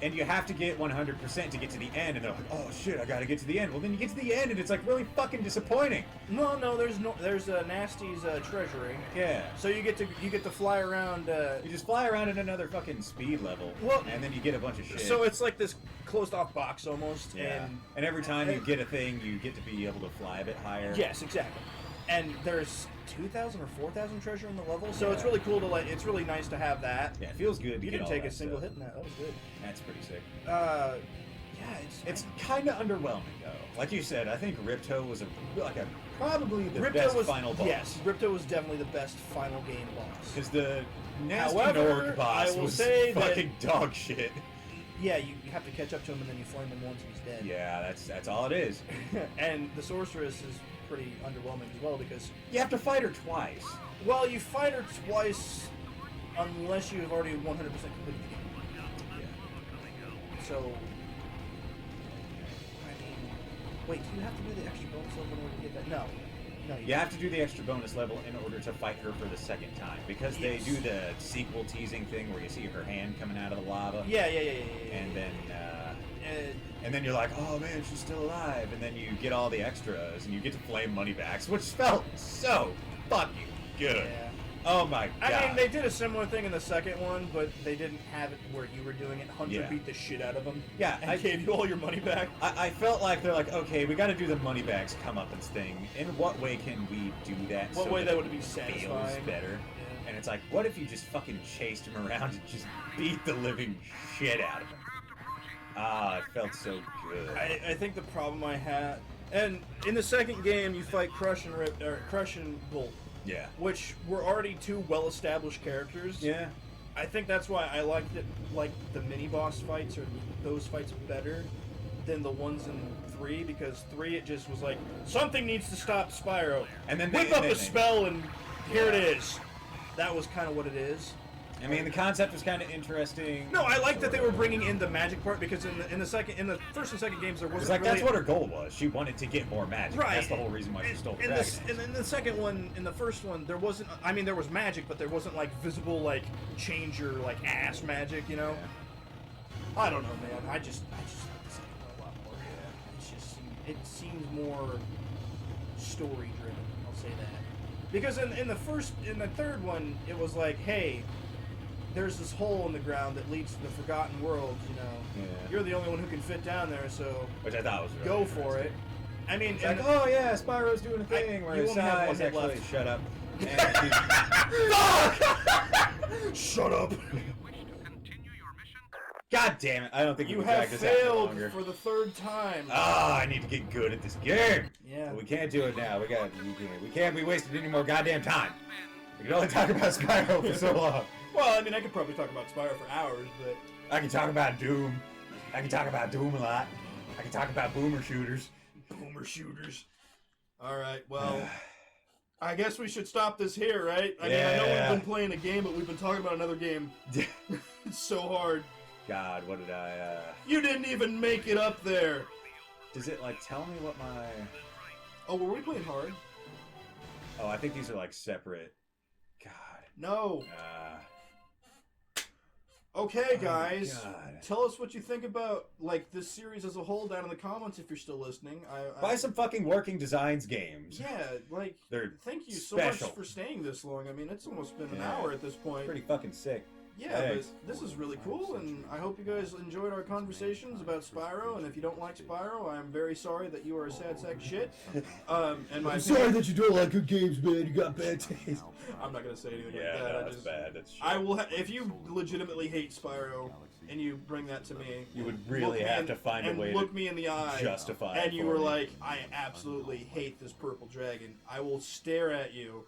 And you have to get 100% to get to the end, and they're like, oh shit, I gotta get to the end. Well, then you get to the end, and it's like really fucking disappointing. No, there's Nasty's treasury. Yeah. So you get to fly around. You just fly around in another fucking speed level, and then you get a bunch of shit. So it's like this closed off box almost. Yeah. And every time you get a thing, you get to be able to fly a bit higher. Yes, exactly. And there's 2,000 or 4,000 treasure in the level, so it's really cool to it's really nice to have that. Yeah, it feels good. You didn't take a single hit in that. That was good. That's pretty sick. Yeah, it's kind of underwhelming though. Like you said, I think Ripto was probably the Ripto best final boss. Yes, Ripto was definitely the best final game boss. Because the nasty However, Norg boss I will was say fucking dog shit. Yeah, you have to catch up to him and then you flame him once and he's dead. Yeah, that's all it is. And the sorceress is pretty underwhelming as well because you have to fight her twice. Well, you fight her twice unless you have already 100% completed the game. Yeah. So, I mean, wait, do you have to do the extra bonus level in order to get that? No. You have to do the extra bonus level in order to fight her for the second time because they do the sequel teasing thing where you see her hand coming out of the lava. Yeah. And then you're like, oh man, she's still alive. And then you get all the extras and you get to flame Moneybacks, which felt so fucking good. Yeah. Oh my god. I mean, they did a similar thing in the second one, but they didn't have it where you were doing it. Hunter beat the shit out of them. Yeah, and gave you all your money back. I felt like they're like, okay, we got to do the money bags comeuppance thing. In what way can we do that? What so way that would be feels satisfying? better? Yeah. And it's like, what if you just fucking chased him around and just beat the living shit out of him? Ah, it felt so good. I think the problem I had, and in the second game you fight Crush and Bolt. Yeah. Which were already two well-established characters. Yeah. I think that's why I liked it, like the mini-boss fights or those fights better than the ones in 3, because 3 it just was like, something needs to stop Spyro. And then whip up a spell and here it is. That was kind of what it is. I mean, the concept was kind of interesting. No, I like that they were bringing in the magic part, because in the first and second games there wasn't. It's like really... that's what her goal was. She wanted to get more magic. Right. That's the whole reason why she stole the in dragon. And in the second one, in the first one, there wasn't. I mean, there was magic, but there wasn't like visible like change your like ass magic. You know. Yeah. I don't know, man. I just like the second one a lot more. Yeah. It's just it seems more story driven. I'll say that. Because in the third one, it was like, hey, there's this hole in the ground that leads to the Forgotten World, you know. Yeah. You're the only one who can fit down there, so which I thought was really go for it. I mean, it's like, oh yeah, Spyro's doing a thing where his size actually left. shut up. Shut up! God damn it! I don't think You we can have drag this out failed longer. for the third time. Ah, I need to get good at this game. Yeah. But we can't do it now. We can't be wasting any more goddamn time. We can only talk about Spyro for so long. Well, I mean, I could probably talk about Spyro for hours, but I can talk about Doom. I can talk about Doom a lot. I can talk about boomer shooters. Boomer shooters. All right. Well, I guess we should stop this here, right? I mean, I know we've been playing a game, but we've been talking about another game. It's so hard. God, what did I? You didn't even make it up there. Does it like tell me what my? Oh, were we playing hard? Oh, I think these are like separate. God. No. Okay, guys. Tell us what you think about like this series as a whole down in the comments if you're still listening. Buy some fucking working designs games. Yeah, like They're thank you special. so much for staying this long. I mean, it's almost been an hour at this point. Pretty fucking sick. Yeah, Thanks. but this is really cool, and I hope you guys enjoyed our conversations about Spyro. And if you don't like Spyro, I am very sorry that you are a sad sack of shit. And my I'm sorry that you don't like good games, man. You got bad taste. I'm not gonna say anything Yeah, like that. no, I that's just, bad. That's shit. I will. If you legitimately hate Spyro and you bring that to me, You would really have to find a way look to me in the eye, justify it and you for were me. like, "I absolutely hate this purple dragon." I will stare at you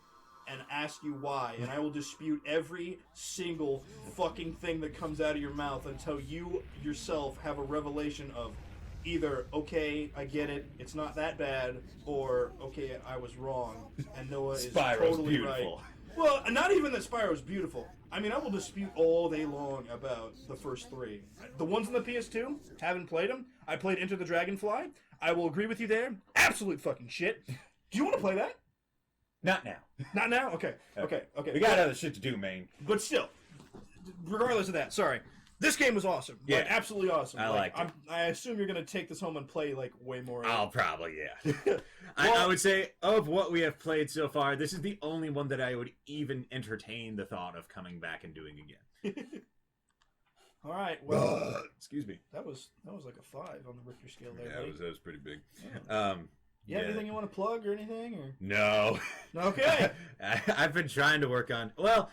and ask you why, and I will dispute every single fucking thing that comes out of your mouth until you yourself have a revelation of either, okay, I get it, it's not that bad, or, okay, I was wrong, and Noah is Spyro's totally beautiful. right. Well, not even that Spyro's beautiful. I mean, I will dispute all day long about the first 3. The ones on the PS2, haven't played them. I played Enter the Dragonfly. I will agree with you there. Absolute fucking shit. Do you want to play that? Not now. Not now? Okay. We got other shit to do, man. But still, regardless of that, sorry. This game was awesome. Yeah. Like, absolutely awesome. I liked it. I assume you're going to take this home and play, like, way more. I'll probably, yeah. Well- I would say, of what we have played so far, this is the only one that I would even entertain the thought of coming back and doing again. All right. Well, Excuse me. that was like a 5 on the Richter scale there. Yeah, buddy. that was pretty big. You have anything you want to plug or anything? Or? No. Okay. I've been trying to work on... Well,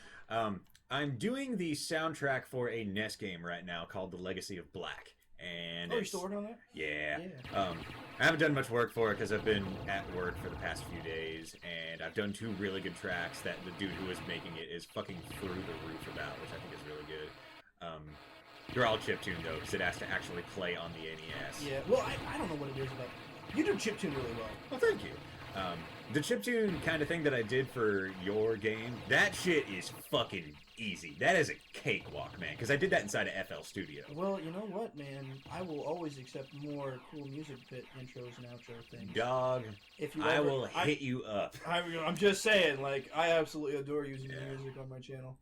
I'm doing the soundtrack for a NES game right now called The Legacy of Black. And You're still working on that? Yeah. I haven't done much work for it because I've been at work for the past few days, and I've done 2 really good tracks that the dude who is making it is fucking through the roof about, which I think is really good. They're all chiptune though, because it has to actually play on the NES. Yeah. Well, I don't know what it is about. You do chiptune really well. Well, thank you. The chiptune kind of thing that I did for your game, that shit is fucking easy. That is a cakewalk, man, because I did that inside of FL Studio. Well, you know what, man? I will always accept more cool music bit intros and outro things. Dog, If you I ever- will hit you up. I'm just saying, like, I absolutely adore using the music on my channel.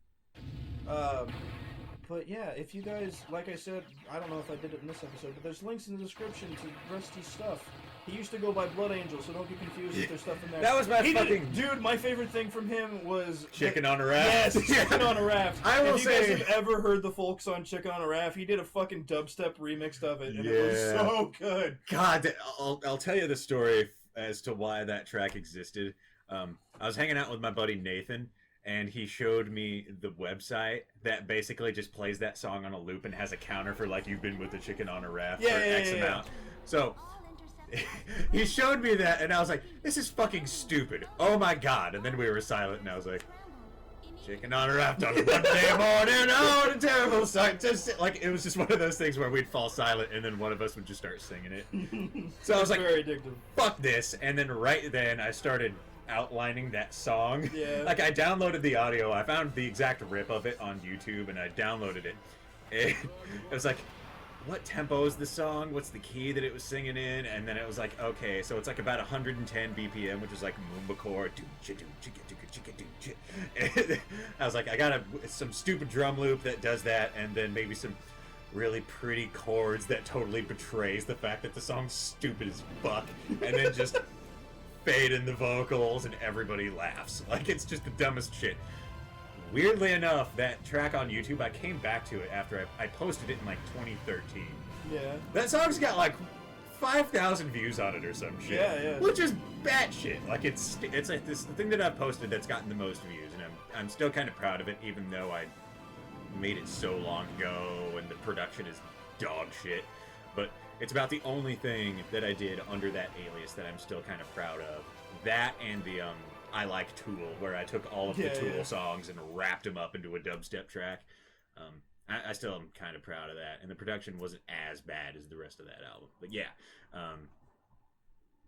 But yeah, if you guys, like I said, I don't know if I did it in this episode, but there's links in the description to Rusty's stuff. He used to go by Blood Angel, so don't get confused if there's stuff in there. That was my fucking... Dude, my favorite thing from him was... Chicken on a Raft. Yes, Chicken on a Raft. I will if you guys have ever heard the folk song Chicken on a Raft, he did a fucking dubstep remix of it, and it was so good. God, I'll tell you the story as to why that track existed. I was hanging out with my buddy Nathan, and he showed me the website that basically just plays that song on a loop and has a counter for, like, you've been with the chicken on a raft for X amount. So... he showed me that, and I was like, this is fucking stupid. Oh my god. And then we were silent, and I was like, chicken on a raft on a Monday morning, oh, what a terrible sight. Just, like, it was just one of those things where we'd fall silent, and then one of us would just start singing it. So I was like, very addictive. Fuck this. And then right then, I started outlining that song. Yeah. Like, I downloaded the audio. I found the exact rip of it on YouTube, and I downloaded it. And it was like, what tempo is the song? What's the key that it was singing in? And then it was like, okay, so it's like about 110 BPM, which is like Moombacore. I was like, I got some stupid drum loop that does that, and then maybe some really pretty chords that totally betrays the fact that the song's stupid as fuck, and then just fade in the vocals, and everybody laughs. Like, it's just the dumbest shit. Weirdly enough, that track on YouTube, I came back to it after I posted it in like 2013. Yeah. That song's got like 5,000 views on it or some shit. Yeah. Which is batshit. Like, it's like this the thing that I've posted that's gotten the most views, and I'm still kind of proud of it, even though I made it so long ago and the production is dog shit. But it's about the only thing that I did under that alias that I'm still kind of proud of. That and the I Like Tool, where I took all of the Tool songs and wrapped them up into a dubstep track. I still am kind of proud of that, and the production wasn't as bad as the rest of that album. But yeah,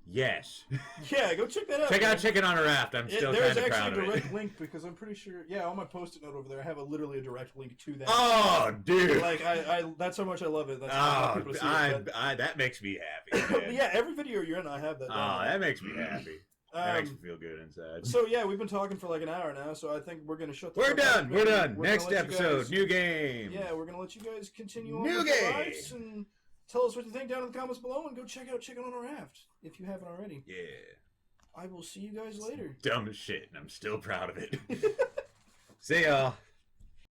yes. Yeah, go check that out. Check out Chicken on a Raft. I'm still kind of proud of it. There's actually a direct link, because I'm pretty sure, on my post-it note over there, I have literally a direct link to that. Oh, dude! Like, that's how much I love it. That's how people see it. That makes me happy. Yeah, every video you're in, I have that. That makes me happy. That makes me feel good inside. So yeah, we've been talking for like an hour now, so I think we're gonna shut the We're fuck done. up. We're done. We're Next episode, new game. Yeah, we're gonna let you guys continue on New with game. your lives and tell us what you think down in the comments below, and go check out Chicken on a Raft if you haven't already. Yeah. I will see you guys later. Dumb as shit, and I'm still proud of it. See y'all.